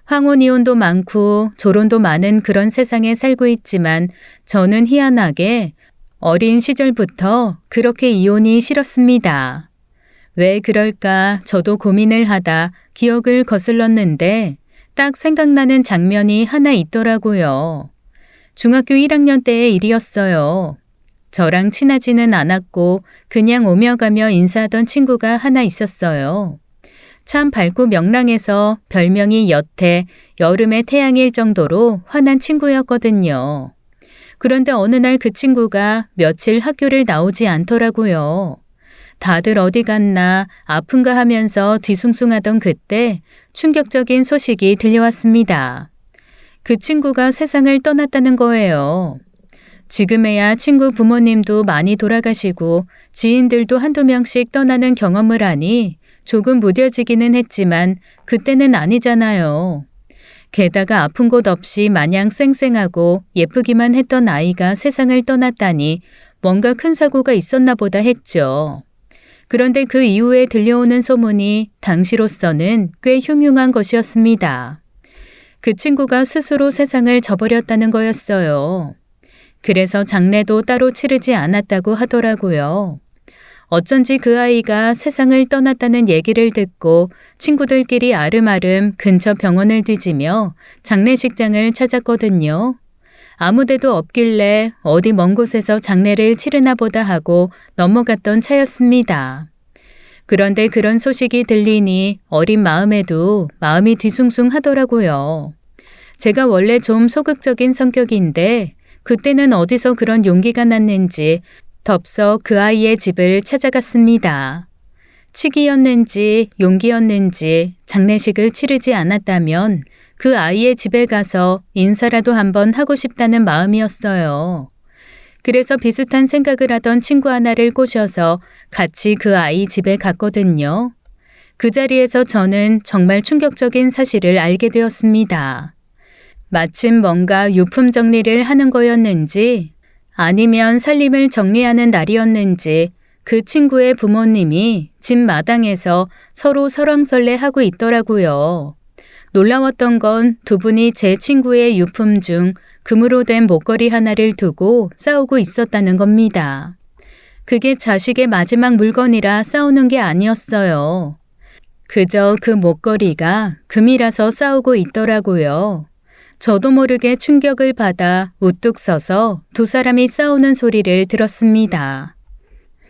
황혼 이혼도 많고 조론도 많은 그런 세상에 살고 있지만 저는 희한하게 어린 시절부터 그렇게 이혼이 싫었습니다. 왜 그럴까 저도 고민을 하다 기억을 거슬렀는데 딱 생각나는 장면이 하나 있더라고요. 중학교 1학년 때의 일이었어요. 저랑 친하지는 않았고 그냥 오며 가며 인사하던 친구가 하나 있었어요. 참 밝고 명랑해서 별명이 여태, 여름의 태양일 정도로 환한 친구였거든요. 그런데 어느 날 그 친구가 며칠 학교를 나오지 않더라고요. 다들 어디 갔나 아픈가 하면서 뒤숭숭하던 그때 충격적인 소식이 들려왔습니다. 그 친구가 세상을 떠났다는 거예요. 지금에야 친구 부모님도 많이 돌아가시고 지인들도 한두 명씩 떠나는 경험을 하니 조금 무뎌지기는 했지만 그때는 아니잖아요. 게다가 아픈 곳 없이 마냥 쌩쌩하고 예쁘기만 했던 아이가 세상을 떠났다니 뭔가 큰 사고가 있었나 보다 했죠. 그런데 그 이후에 들려오는 소문이 당시로서는 꽤 흉흉한 것이었습니다. 그 친구가 스스로 세상을 저버렸다는 거였어요. 그래서 장례도 따로 치르지 않았다고 하더라고요. 어쩐지 그 아이가 세상을 떠났다는 얘기를 듣고 친구들끼리 아름아름 근처 병원을 뒤지며 장례식장을 찾았거든요. 아무 데도 없길래 어디 먼 곳에서 장례를 치르나 보다 하고 넘어갔던 차였습니다. 그런데 그런 소식이 들리니 어린 마음에도 마음이 뒤숭숭하더라고요. 제가 원래 좀 소극적인 성격인데 그때는 어디서 그런 용기가 났는지 덥석 그 아이의 집을 찾아갔습니다. 치기였는지 용기였는지 장례식을 치르지 않았다면 그 아이의 집에 가서 인사라도 한번 하고 싶다는 마음이었어요. 그래서 비슷한 생각을 하던 친구 하나를 꼬셔서 같이 그 아이 집에 갔거든요. 그 자리에서 저는 정말 충격적인 사실을 알게 되었습니다. 마침 뭔가 유품 정리를 하는 거였는지 아니면 살림을 정리하는 날이었는지 그 친구의 부모님이 집 마당에서 서로 설왕설래하고 있더라고요. 놀라웠던 건 두 분이 제 친구의 유품 중 금으로 된 목걸이 하나를 두고 싸우고 있었다는 겁니다. 그게 자식의 마지막 물건이라 싸우는 게 아니었어요. 그저 그 목걸이가 금이라서 싸우고 있더라고요. 저도 모르게 충격을 받아 우뚝 서서 두 사람이 싸우는 소리를 들었습니다.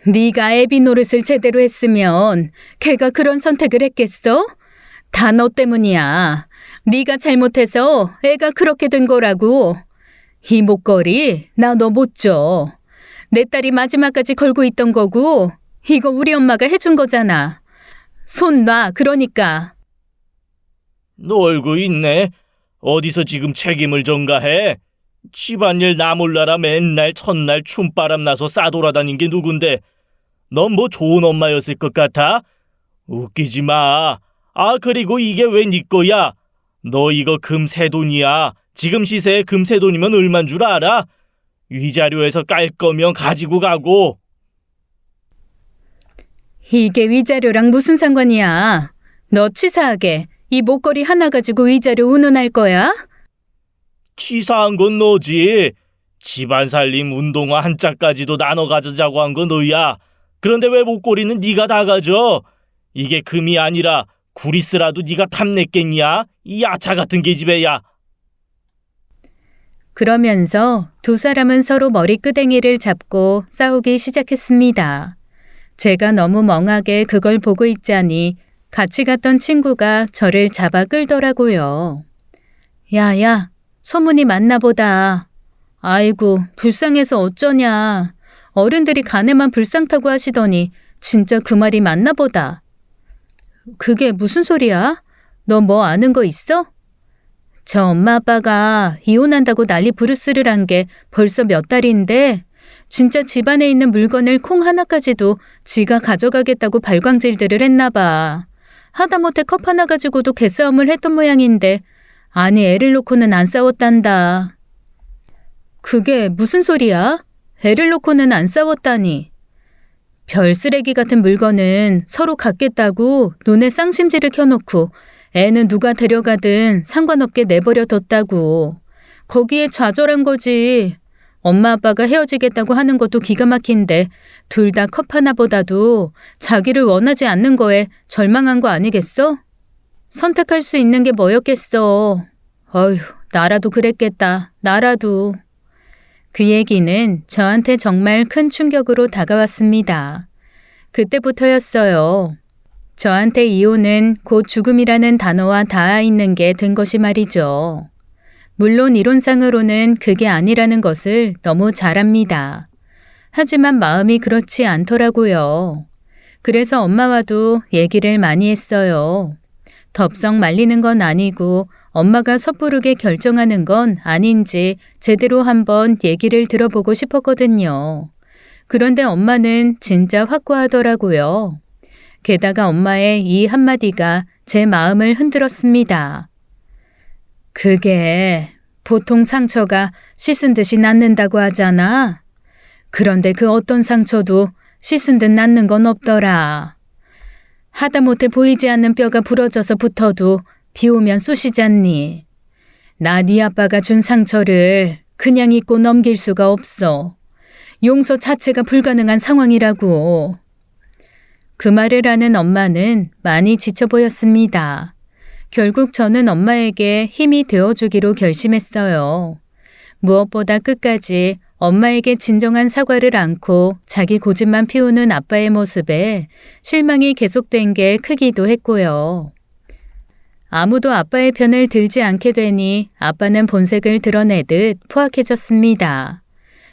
네가 애비 노릇을 제대로 했으면 걔가 그런 선택을 했겠어? 다 너 때문이야. 네가 잘못해서 애가 그렇게 된 거라고. 이 목걸이 나 너 못 줘. 내 딸이 마지막까지 걸고 있던 거고 이거 우리 엄마가 해준 거잖아. 손 놔 그러니까. 놀고 있네. 어디서 지금 책임을 전가해? 집안일 나 몰라라 맨날 첫날 춤바람 나서 싸돌아다닌 게 누군데 넌 뭐 좋은 엄마였을 것 같아? 웃기지 마. 아 그리고 이게 왜 네 거야? 너 이거 금 새 돈이야. 지금 시세에 금 새 돈이면 얼만 줄 알아? 위자료에서 깔 거면 가지고 가고. 이게 위자료랑 무슨 상관이야? 너 치사하게 이 목걸이 하나 가지고 위자료 운운할 거야? 치사한 건 너지. 집안 살림 운동화 한 짝까지도 나눠 가지자고 한 건 너야. 그런데 왜 목걸이는 네가 다 가져? 이게 금이 아니라 구리스라도 네가 탐냈겠냐? 이 야차 같은 계집애야. 그러면서 두 사람은 서로 머리끄댕이를 잡고 싸우기 시작했습니다. 제가 너무 멍하게 그걸 보고 있자니 같이 갔던 친구가 저를 잡아 끌더라고요. 야야, 소문이 맞나 보다. 아이고, 불쌍해서 어쩌냐. 어른들이 간에만 불쌍다고 하시더니 진짜 그 말이 맞나 보다. 그게 무슨 소리야? 너 뭐 아는 거 있어? 저 엄마 아빠가 이혼한다고 난리 부르스를 한 게 벌써 몇 달인데 진짜 집안에 있는 물건을 콩 하나까지도 지가 가져가겠다고 발광질들을 했나 봐. 하다못해 컵 하나 가지고도 개싸움을 했던 모양인데 아니 애를 놓고는 안 싸웠단다. 그게 무슨 소리야? 애를 놓고는 안 싸웠다니. 별 쓰레기 같은 물건은 서로 갖겠다고 눈에 쌍심지를 켜놓고 애는 누가 데려가든 상관없게 내버려 뒀다고. 거기에 좌절한 거지. 엄마 아빠가 헤어지겠다고 하는 것도 기가 막힌데 둘 다 컵 하나보다도 자기를 원하지 않는 거에 절망한 거 아니겠어? 선택할 수 있는 게 뭐였겠어. 어휴, 나라도 그랬겠다. 나라도. 그 얘기는 저한테 정말 큰 충격으로 다가왔습니다. 그때부터였어요. 저한테 이혼은 곧 죽음이라는 단어와 닿아 있는 게 된 것이 말이죠. 물론 이론상으로는 그게 아니라는 것을 너무 잘 압니다. 하지만 마음이 그렇지 않더라고요. 그래서 엄마와도 얘기를 많이 했어요. 덥석 말리는 건 아니고 엄마가 섣부르게 결정하는 건 아닌지 제대로 한번 얘기를 들어보고 싶었거든요. 그런데 엄마는 진짜 확고하더라고요. 게다가 엄마의 이 한마디가 제 마음을 흔들었습니다. 그게 보통 상처가 씻은 듯이 낫는다고 하잖아. 그런데 그 어떤 상처도 씻은 듯 낫는 건 없더라. 하다못해 보이지 않는 뼈가 부러져서 붙어도 비 오면 쑤시잖니. 나 네 아빠가 준 상처를 그냥 잊고 넘길 수가 없어. 용서 자체가 불가능한 상황이라고. 그 말을 하는 엄마는 많이 지쳐 보였습니다. 결국 저는 엄마에게 힘이 되어주기로 결심했어요. 무엇보다 끝까지 엄마에게 진정한 사과를 않고 자기 고집만 피우는 아빠의 모습에 실망이 계속된 게 크기도 했고요. 아무도 아빠의 편을 들지 않게 되니 아빠는 본색을 드러내듯 포악해졌습니다.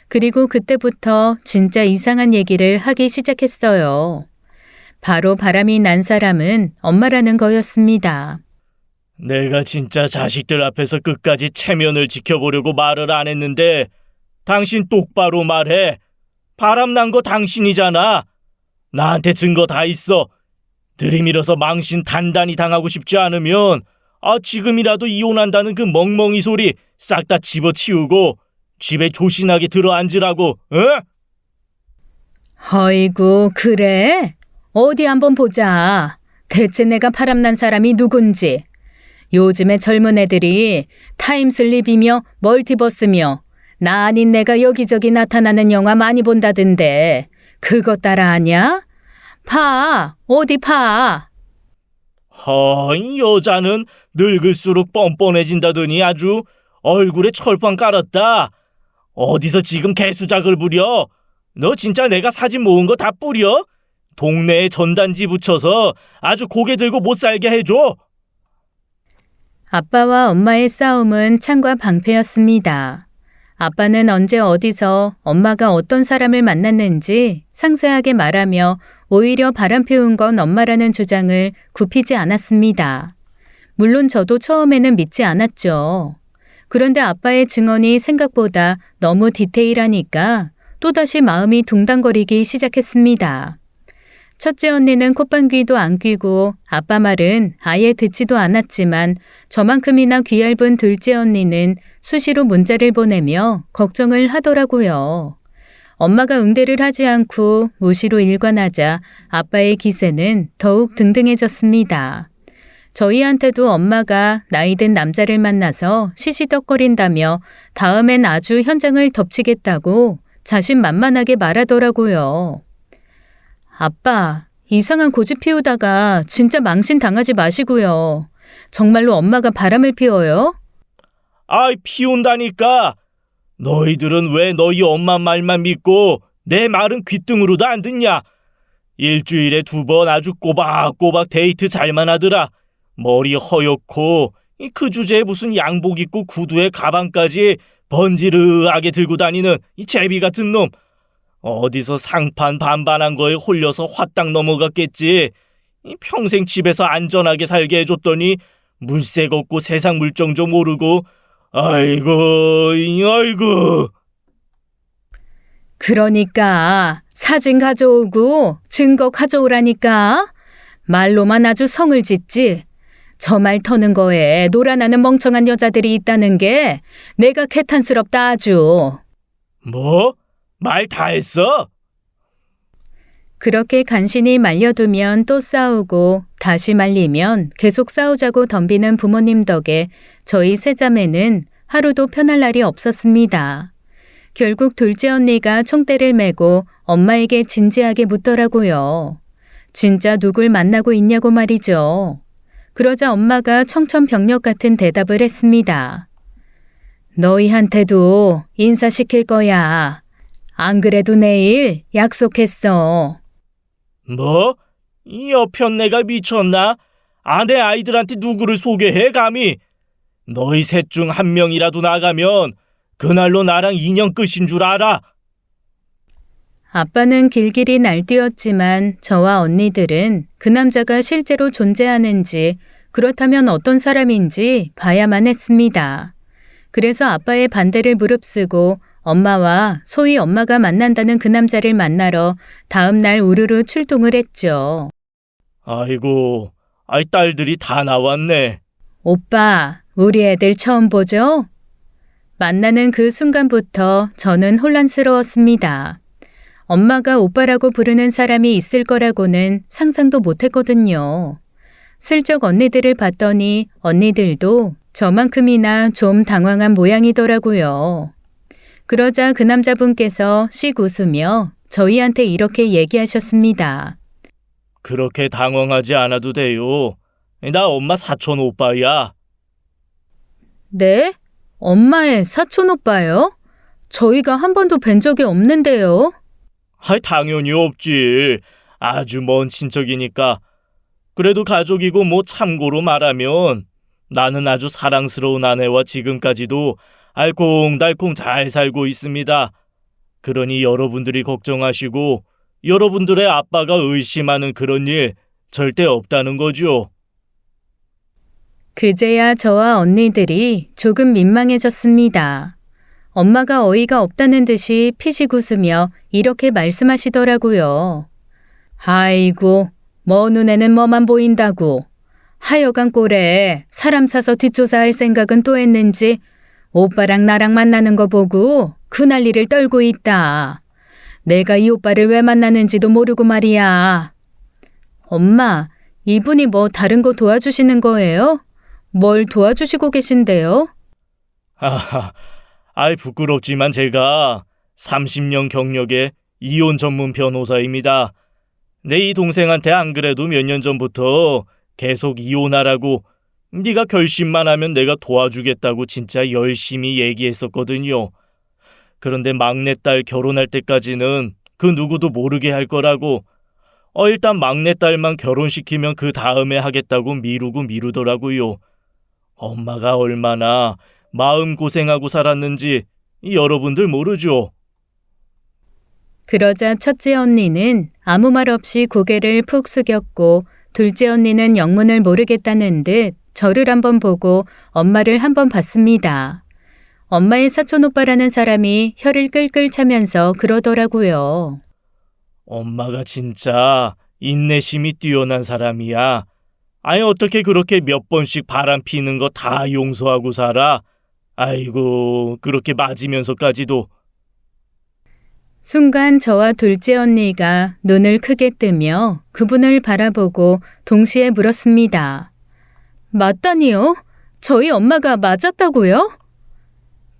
그리고 그때부터 진짜 이상한 얘기를 하기 시작했어요. 바로 바람이 난 사람은 엄마라는 거였습니다. 내가 진짜 자식들 앞에서 끝까지 체면을 지켜보려고 말을 안 했는데 당신 똑바로 말해. 바람난 거 당신이잖아. 나한테 증거 다 있어. 들이밀어서 망신 단단히 당하고 싶지 않으면 지금이라도 이혼한다는 그 멍멍이 소리 싹 다 집어치우고 집에 조신하게 들어앉으라고. 응? 어이구, 그래? 어디 한번 보자. 대체 내가 바람난 사람이 누군지. 요즘에 젊은 애들이 타임슬립이며 멀티버스며 나 아닌 내가 여기저기 나타나는 영화 많이 본다던데 그거 따라 하냐? 봐, 어디 봐. 이 여자는 늙을수록 뻔뻔해진다더니 아주 얼굴에 철판 깔았다. 어디서 지금 개수작을 부려? 너 진짜 내가 사진 모은 거 다 뿌려? 동네에 전단지 붙여서 아주 고개 들고 못 살게 해줘. 아빠와 엄마의 싸움은 창과 방패였습니다. 아빠는 언제 어디서 엄마가 어떤 사람을 만났는지 상세하게 말하며 오히려 바람 피운 건 엄마라는 주장을 굽히지 않았습니다. 물론 저도 처음에는 믿지 않았죠. 그런데 아빠의 증언이 생각보다 너무 디테일하니까 또다시 마음이 둥당거리기 시작했습니다. 첫째 언니는 콧방귀도 안 뀌고 아빠 말은 아예 듣지도 않았지만 저만큼이나 귀얇은 둘째 언니는 수시로 문자를 보내며 걱정을 하더라고요. 엄마가 응대를 하지 않고 무시로 일관하자 아빠의 기세는 더욱 등등해졌습니다. 저희한테도 엄마가 나이든 남자를 만나서 시시덕거린다며 다음엔 아주 현장을 덮치겠다고 자신만만하게 말하더라고요. 아빠, 이상한 고집 피우다가 진짜 망신 당하지 마시고요. 정말로 엄마가 바람을 피워요? 피운다니까. 너희들은 왜 너희 엄마 말만 믿고 내 말은 귓등으로도 안 듣냐? 일주일에 2번 아주 꼬박꼬박 데이트 잘만 하더라. 머리 허옇고 그 주제에 무슨 양복 입고 구두에 가방까지 번지르하게 들고 다니는 이 제비 같은 놈. 어디서 상판 반반한 거에 홀려서 화딱 넘어갔겠지. 평생 집에서 안전하게 살게 해줬더니 물색 없고 세상 물정도 모르고 아이고 아이고. 그러니까 사진 가져오고 증거 가져오라니까. 말로만 아주 성을 짓지. 저 말 터는 거에 놀아나는 멍청한 여자들이 있다는 게 내가 개탄스럽다 아주. 뭐? 말 다 했어? 그렇게 간신히 말려두면 또 싸우고 다시 말리면 계속 싸우자고 덤비는 부모님 덕에 저희 세자매는 하루도 편할 날이 없었습니다. 결국 둘째 언니가 총대를 메고 엄마에게 진지하게 묻더라고요. 진짜 누굴 만나고 있냐고 말이죠. 그러자 엄마가 청천벽력 같은 대답을 했습니다. 너희한테도 인사시킬 거야. 안 그래도 내일 약속했어. 뭐? 이 여편네가 미쳤나? 아내 아이들한테 누구를 소개해 감히? 너희 셋 중 한 명이라도 나가면 그날로 나랑 인연 끝인 줄 알아. 아빠는 길길이 날뛰었지만 저와 언니들은 그 남자가 실제로 존재하는지 그렇다면 어떤 사람인지 봐야만 했습니다. 그래서 아빠의 반대를 무릅쓰고 엄마와 소희 엄마가 만난다는 그 남자를 만나러 다음 날 우르르 출동을 했죠. 아이고, 아이 딸들이 다 나왔네. 오빠, 우리 애들 처음 보죠? 만나는 그 순간부터 저는 혼란스러웠습니다. 엄마가 오빠라고 부르는 사람이 있을 거라고는 상상도 못했거든요. 슬쩍 언니들을 봤더니 언니들도 저만큼이나 좀 당황한 모양이더라고요. 그러자 그 남자분께서 씩 웃으며 저희한테 이렇게 얘기하셨습니다. 그렇게 당황하지 않아도 돼요. 나 엄마 사촌 오빠야. 네? 엄마의 사촌 오빠요? 저희가 한 번도 뵌 적이 없는데요. 아이 당연히 없지. 아주 먼 친척이니까. 그래도 가족이고 뭐 참고로 말하면 나는 아주 사랑스러운 아내와 지금까지도 알콩달콩 잘 살고 있습니다. 그러니 여러분들이 걱정하시고 여러분들의 아빠가 의심하는 그런 일 절대 없다는 거죠. 그제야 저와 언니들이 조금 민망해졌습니다. 엄마가 어이가 없다는 듯이 피식 웃으며 이렇게 말씀하시더라고요. 아이고, 뭐 눈에는 뭐만 보인다고. 하여간 꼴에 사람 사서 뒷조사할 생각은 또 했는지 오빠랑 나랑 만나는 거 보고 그 난리를 떨고 있다. 내가 이 오빠를 왜 만나는지도 모르고 말이야. 엄마, 이분이 뭐 다른 거 도와주시는 거예요? 뭘 도와주시고 계신데요? 하하, 아이 부끄럽지만 제가 30년 경력의 이혼 전문 변호사입니다. 내 이 동생한테 안 그래도 몇 년 전부터 계속 이혼하라고 네가 결심만 하면 내가 도와주겠다고 진짜 열심히 얘기했었거든요. 그런데 막내딸 결혼할 때까지는 그 누구도 모르게 할 거라고 일단 막내딸만 결혼시키면 그 다음에 하겠다고 미루더라고요. 엄마가 얼마나 마음고생하고 살았는지 여러분들 모르죠? 그러자 첫째 언니는 아무 말 없이 고개를 푹 숙였고 둘째 언니는 영문을 모르겠다는 듯 저를 한번 보고 엄마를 한번 봤습니다. 엄마의 사촌오빠라는 사람이 혀를 끌끌 차면서 그러더라고요. 엄마가 진짜 인내심이 뛰어난 사람이야. 아니 어떻게 그렇게 몇 번씩 바람 피는 거 다 용서하고 살아? 아이고 그렇게 맞으면서까지도. 순간 저와 둘째 언니가 눈을 크게 뜨며 그분을 바라보고 동시에 물었습니다. 맞다니요? 저희 엄마가 맞았다고요?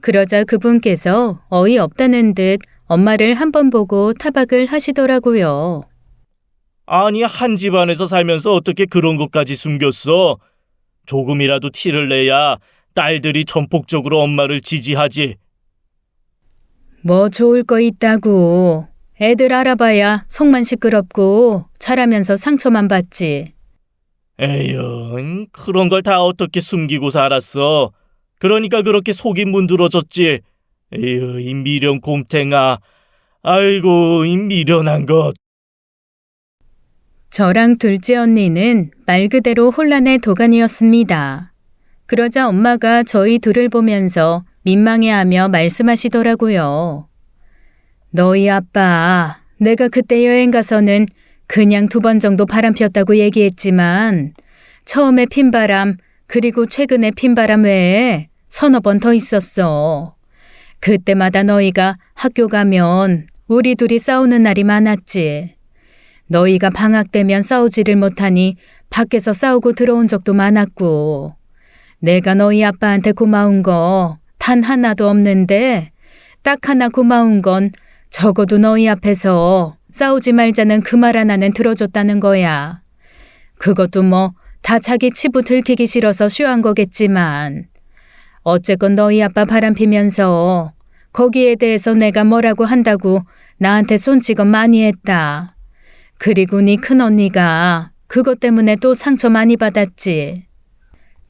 그러자 그분께서 어이없다는 듯 엄마를 한번 보고 타박을 하시더라고요. 아니 한 집안에서 살면서 어떻게 그런 것까지 숨겼어? 조금이라도 티를 내야 딸들이 전폭적으로 엄마를 지지하지. 뭐 좋을 거 있다고. 애들 알아봐야 속만 시끄럽고 잘하면서 상처만 받지. 에휴, 그런 걸 다 어떻게 숨기고 살았어. 그러니까 그렇게 속이 문드러졌지. 에휴, 이 미련 곰탱아. 아이고, 이 미련한 것. 저랑 둘째 언니는 말 그대로 혼란의 도가니였습니다. 그러자 엄마가 저희 둘을 보면서 민망해하며 말씀하시더라고요. 너희 아빠, 내가 그때 여행 가서는 그냥 2번 정도 바람 피웠다고 얘기했지만 처음에 핀 바람 그리고 최근에 핀 바람 외에 3-4번 더 있었어. 그때마다 너희가 학교 가면 우리 둘이 싸우는 날이 많았지. 너희가 방학 되면 싸우지를 못하니 밖에서 싸우고 들어온 적도 많았고. 내가 너희 아빠한테 고마운 거 단 하나도 없는데 딱 하나 고마운 건 적어도 너희 앞에서 싸우지 말자는 그 말 하나는 들어줬다는 거야. 그것도 뭐 다 자기 치부 들키기 싫어서 쇼한 거겠지만 어쨌건 너희 아빠 바람피면서 거기에 대해서 내가 뭐라고 한다고 나한테 손찌검 많이 했다. 그리고 네 큰언니가 그것 때문에 또 상처 많이 받았지.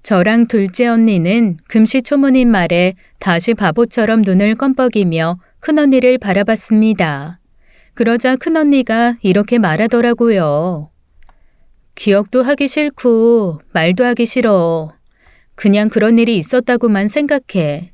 저랑 둘째 언니는 금시초문인 말에 다시 바보처럼 눈을 껌뻑이며 큰언니를 바라봤습니다. 그러자 큰언니가 이렇게 말하더라고요. 기억도 하기 싫고 말도 하기 싫어. 그냥 그런 일이 있었다고만 생각해.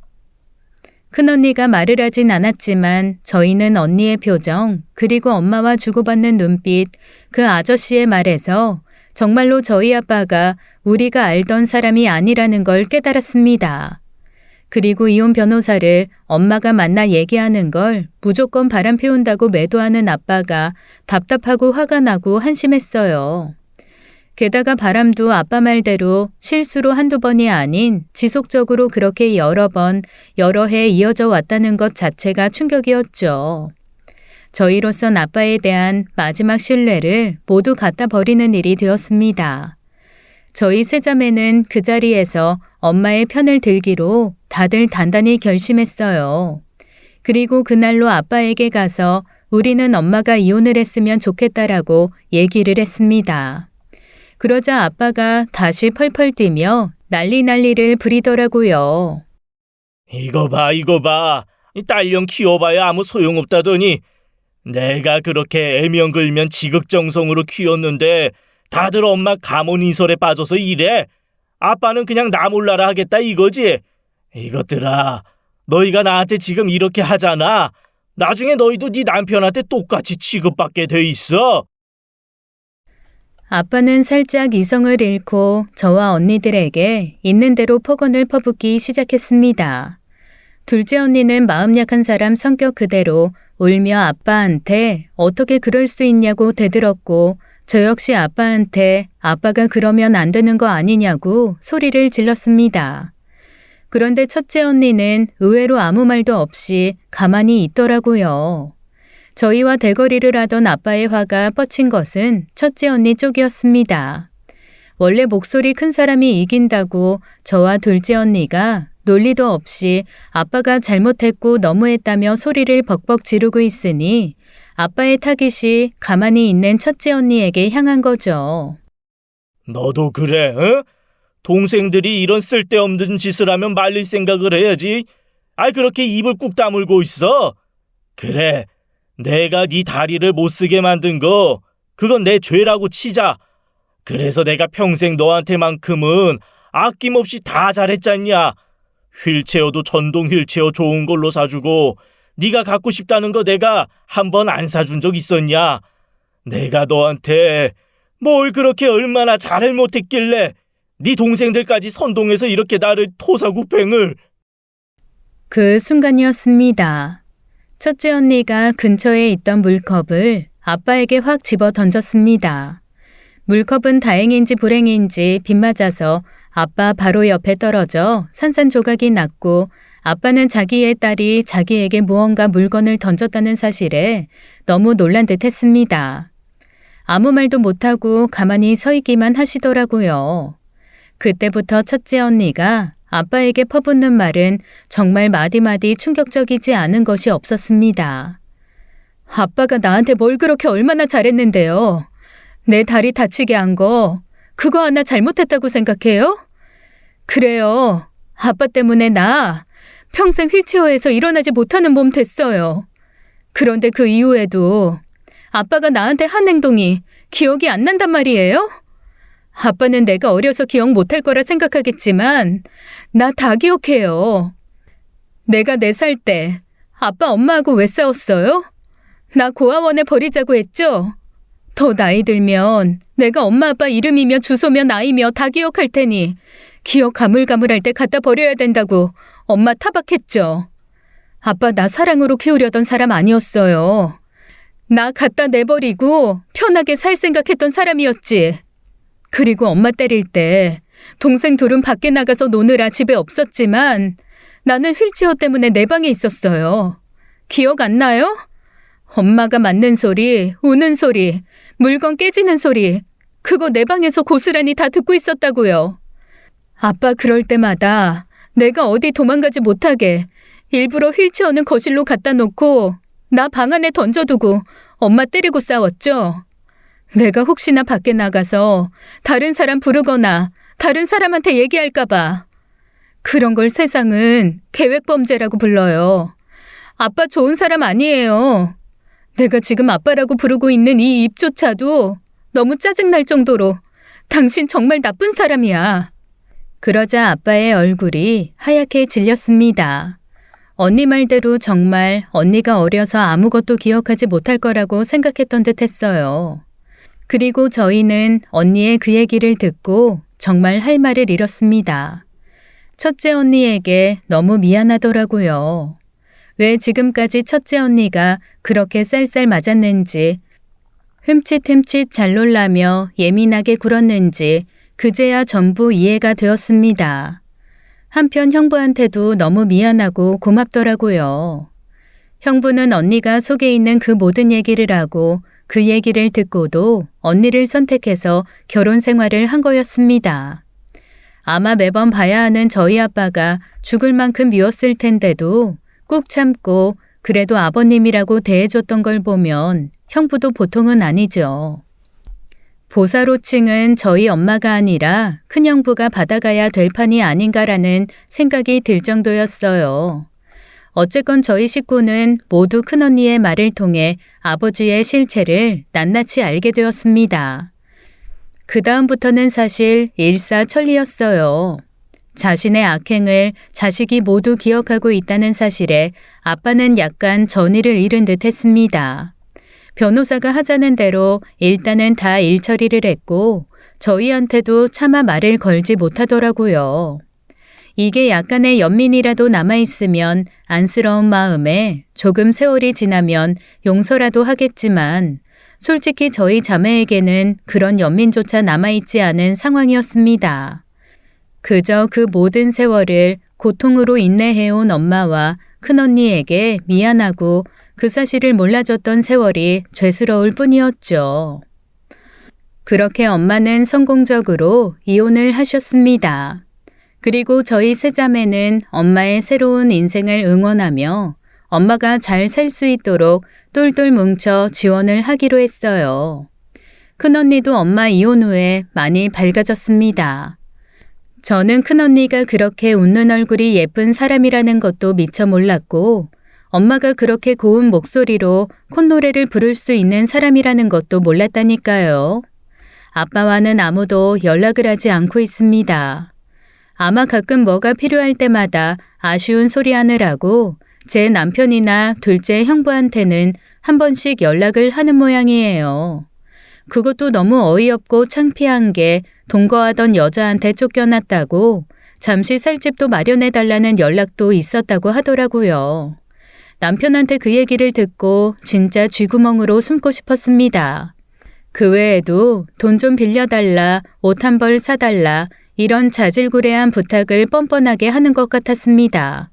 큰언니가 말을 하진 않았지만 저희는 언니의 표정 그리고 엄마와 주고받는 눈빛, 그 아저씨의 말에서 정말로 저희 아빠가 우리가 알던 사람이 아니라는 걸 깨달았습니다. 그리고 이혼 변호사를 엄마가 만나 얘기하는 걸 무조건 바람 피운다고 매도하는 아빠가 답답하고 화가 나고 한심했어요. 게다가 바람도 아빠 말대로 실수로 1-2번이 아닌 지속적으로 그렇게 여러 번, 여러 해 이어져 왔다는 것 자체가 충격이었죠. 저희로선 아빠에 대한 마지막 신뢰를 모두 갖다 버리는 일이 되었습니다. 저희 세자매는 그 자리에서 엄마의 편을 들기로 다들 단단히 결심했어요. 그리고 그날로 아빠에게 가서 우리는 엄마가 이혼을 했으면 좋겠다라고 얘기를 했습니다. 그러자 아빠가 다시 펄펄 뛰며 난리를 부리더라고요. 이거 봐. 이 딸년 키워봐야 아무 소용없다더니 내가 그렇게 애명글면 지극정성으로 키웠는데 다들 엄마 가문인설에 빠져서 이래. 아빠는 그냥 나 몰라라 하겠다 이거지. 이것들아, 너희가 나한테 지금 이렇게 하잖아. 나중에 너희도 네 남편한테 똑같이 취급받게 돼 있어. 아빠는 살짝 이성을 잃고 저와 언니들에게 있는 대로 폭언을 퍼붓기 시작했습니다. 둘째 언니는 마음 약한 사람 성격 그대로 울며 아빠한테 어떻게 그럴 수 있냐고 대들었고 저 역시 아빠한테 아빠가 그러면 안 되는 거 아니냐고 소리를 질렀습니다. 그런데 첫째 언니는 의외로 아무 말도 없이 가만히 있더라고요. 저희와 대거리를 하던 아빠의 화가 뻗친 것은 첫째 언니 쪽이었습니다. 원래 목소리 큰 사람이 이긴다고 저와 둘째 언니가 논리도 없이 아빠가 잘못했고 너무했다며 소리를 벅벅 지르고 있으니 아빠의 타깃이 가만히 있는 첫째 언니에게 향한 거죠. 너도 그래, 어? 동생들이 이런 쓸데없는 짓을 하면 말릴 생각을 해야지. 그렇게 입을 꾹 다물고 있어. 그래, 내가 네 다리를 못 쓰게 만든 거 그건 내 죄라고 치자. 그래서 내가 평생 너한테만큼은 아낌없이 다 잘했잖냐. 휠체어도 전동 휠체어 좋은 걸로 사주고 네가 갖고 싶다는 거 내가 한 번 안 사준 적 있었냐. 내가 너한테 뭘 그렇게 얼마나 잘을 못했길래 네 동생들까지 선동해서 이렇게 나를 토사구팽을. 그 순간이었습니다. 첫째 언니가 근처에 있던 물컵을 아빠에게 확 집어 던졌습니다. 물컵은 다행인지 불행인지 빗맞아서 아빠 바로 옆에 떨어져 산산조각이 났고 아빠는 자기의 딸이 자기에게 무언가 물건을 던졌다는 사실에 너무 놀란 듯 했습니다. 아무 말도 못하고 가만히 서 있기만 하시더라고요. 그때부터 첫째 언니가 아빠에게 퍼붓는 말은 정말 마디마디 충격적이지 않은 것이 없었습니다. 아빠가 나한테 뭘 그렇게 얼마나 잘했는데요. 내 다리 다치게 한 거 그거 하나 잘못했다고 생각해요? 그래요. 아빠 때문에 나 평생 휠체어에서 일어나지 못하는 몸 됐어요. 그런데 그 이후에도 아빠가 나한테 한 행동이 기억이 안 난단 말이에요? 아빠는 내가 어려서 기억 못할 거라 생각하겠지만 나 다 기억해요. 내가 4살 때 아빠 엄마하고 왜 싸웠어요? 나 고아원에 버리자고 했죠? 더 나이 들면 내가 엄마 아빠 이름이며 주소며 나이며 다 기억할 테니 기억 가물가물할 때 갖다 버려야 된다고 엄마 타박했죠. 아빠 나 사랑으로 키우려던 사람 아니었어요. 나 갖다 내버리고 편하게 살 생각했던 사람이었지. 그리고 엄마 때릴 때 동생 둘은 밖에 나가서 노느라 집에 없었지만 나는 휠체어 때문에 내 방에 있었어요. 기억 안 나요? 엄마가 맞는 소리, 우는 소리, 물건 깨지는 소리, 그거 내 방에서 고스란히 다 듣고 있었다고요. 아빠 그럴 때마다 내가 어디 도망가지 못하게 일부러 휠체어는 거실로 갖다 놓고 나 방 안에 던져두고 엄마 때리고 싸웠죠. 내가 혹시나 밖에 나가서 다른 사람 부르거나 다른 사람한테 얘기할까 봐. 그런 걸 세상은 계획범죄라고 불러요. 아빠 좋은 사람 아니에요. 내가 지금 아빠라고 부르고 있는 이 입조차도 너무 짜증날 정도로 당신 정말 나쁜 사람이야. 그러자 아빠의 얼굴이 하얗게 질렸습니다. 언니 말대로 정말 언니가 어려서 아무것도 기억하지 못할 거라고 생각했던 듯 했어요. 그리고 저희는 언니의 그 얘기를 듣고 정말 할 말을 잃었습니다. 첫째 언니에게 너무 미안하더라고요. 왜 지금까지 첫째 언니가 그렇게 쌀쌀 맞았는지, 흠칫흠칫 잘 놀라며 예민하게 굴었는지 그제야 전부 이해가 되었습니다. 한편 형부한테도 너무 미안하고 고맙더라고요. 형부는 언니가 속에 있는 그 모든 얘기를 하고 그 얘기를 듣고도 언니를 선택해서 결혼 생활을 한 거였습니다. 아마 매번 봐야 하는 저희 아빠가 죽을 만큼 미웠을 텐데도 꾹 참고 그래도 아버님이라고 대해줬던 걸 보면 형부도 보통은 아니죠. 보살호칭은 저희 엄마가 아니라 큰형부가 받아가야 될 판이 아닌가라는 생각이 들 정도였어요. 어쨌건 저희 식구는 모두 큰언니의 말을 통해 아버지의 실체를 낱낱이 알게 되었습니다. 그 다음부터는 사실 일사천리였어요. 자신의 악행을 자식이 모두 기억하고 있다는 사실에 아빠는 약간 전의를 잃은 듯 했습니다. 변호사가 하자는 대로 일단은 다 일처리를 했고 저희한테도 차마 말을 걸지 못하더라고요. 이게 약간의 연민이라도 남아있으면 안쓰러운 마음에 조금 세월이 지나면 용서라도 하겠지만 솔직히 저희 자매에게는 그런 연민조차 남아있지 않은 상황이었습니다. 그저 그 모든 세월을 고통으로 인내해온 엄마와 큰언니에게 미안하고 그 사실을 몰라줬던 세월이 죄스러울 뿐이었죠. 그렇게 엄마는 성공적으로 이혼을 하셨습니다. 그리고 저희 세자매는 엄마의 새로운 인생을 응원하며 엄마가 잘 살 수 있도록 똘똘 뭉쳐 지원을 하기로 했어요. 큰언니도 엄마 이혼 후에 많이 밝아졌습니다. 저는 큰언니가 그렇게 웃는 얼굴이 예쁜 사람이라는 것도 미처 몰랐고 엄마가 그렇게 고운 목소리로 콧노래를 부를 수 있는 사람이라는 것도 몰랐다니까요. 아빠와는 아무도 연락을 하지 않고 있습니다. 아마 가끔 뭐가 필요할 때마다 아쉬운 소리 하느라고 제 남편이나 둘째 형부한테는 한 번씩 연락을 하는 모양이에요. 그것도 너무 어이없고 창피한 게 동거하던 여자한테 쫓겨났다고 잠시 살 집도 마련해달라는 연락도 있었다고 하더라고요. 남편한테 그 얘기를 듣고 진짜 쥐구멍으로 숨고 싶었습니다. 그 외에도 돈 좀 빌려달라, 옷 한 벌 사달라 이런 자질구레한 부탁을 뻔뻔하게 하는 것 같았습니다.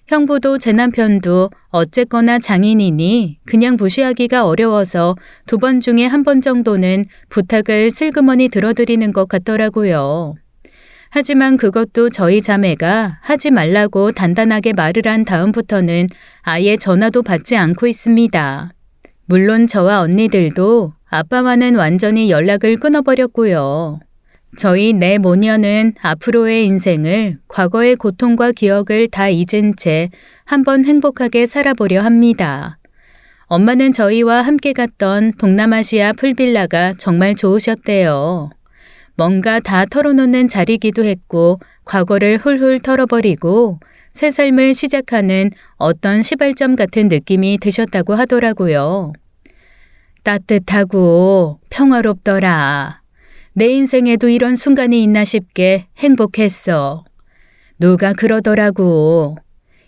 형부도 제 남편도 어쨌거나 장인이니 그냥 무시하기가 어려워서 2번 중에 1번 정도는 부탁을 슬그머니 들어드리는 것 같더라고요. 하지만 그것도 저희 자매가 하지 말라고 단단하게 말을 한 다음부터는 아예 전화도 받지 않고 있습니다. 물론 저와 언니들도 아빠와는 완전히 연락을 끊어버렸고요. 저희 네 모녀는 앞으로의 인생을 과거의 고통과 기억을 다 잊은 채 한번 행복하게 살아보려 합니다. 엄마는 저희와 함께 갔던 동남아시아 풀빌라가 정말 좋으셨대요. 뭔가 다 털어놓는 자리기도 했고 과거를 훌훌 털어버리고 새 삶을 시작하는 어떤 시발점 같은 느낌이 드셨다고 하더라고요. 따뜻하고 평화롭더라. 내 인생에도 이런 순간이 있나 싶게 행복했어. 누가 그러더라고.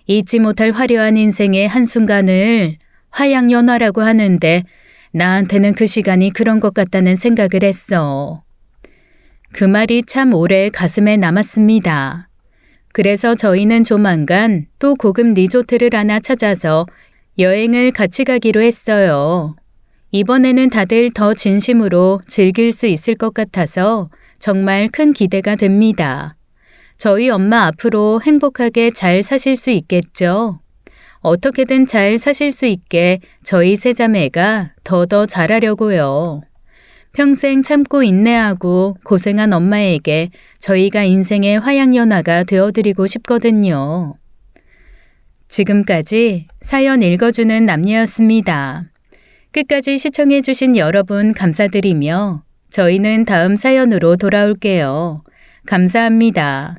잊지 못할 화려한 인생의 한순간을 화양연화라고 하는데 나한테는 그 시간이 그런 것 같다는 생각을 했어. 그 말이 참 오래 가슴에 남았습니다. 그래서 저희는 조만간 또 고급 리조트를 하나 찾아서 여행을 같이 가기로 했어요. 이번에는 다들 더 진심으로 즐길 수 있을 것 같아서 정말 큰 기대가 됩니다. 저희 엄마 앞으로 행복하게 잘 사실 수 있겠죠? 어떻게든 잘 사실 수 있게 저희 세 자매가 더 잘하려고요. 평생 참고 인내하고 고생한 엄마에게 저희가 인생의 화양연화가 되어드리고 싶거든요. 지금까지 사연 읽어주는 남녀였습니다. 끝까지 시청해주신 여러분 감사드리며 저희는 다음 사연으로 돌아올게요. 감사합니다.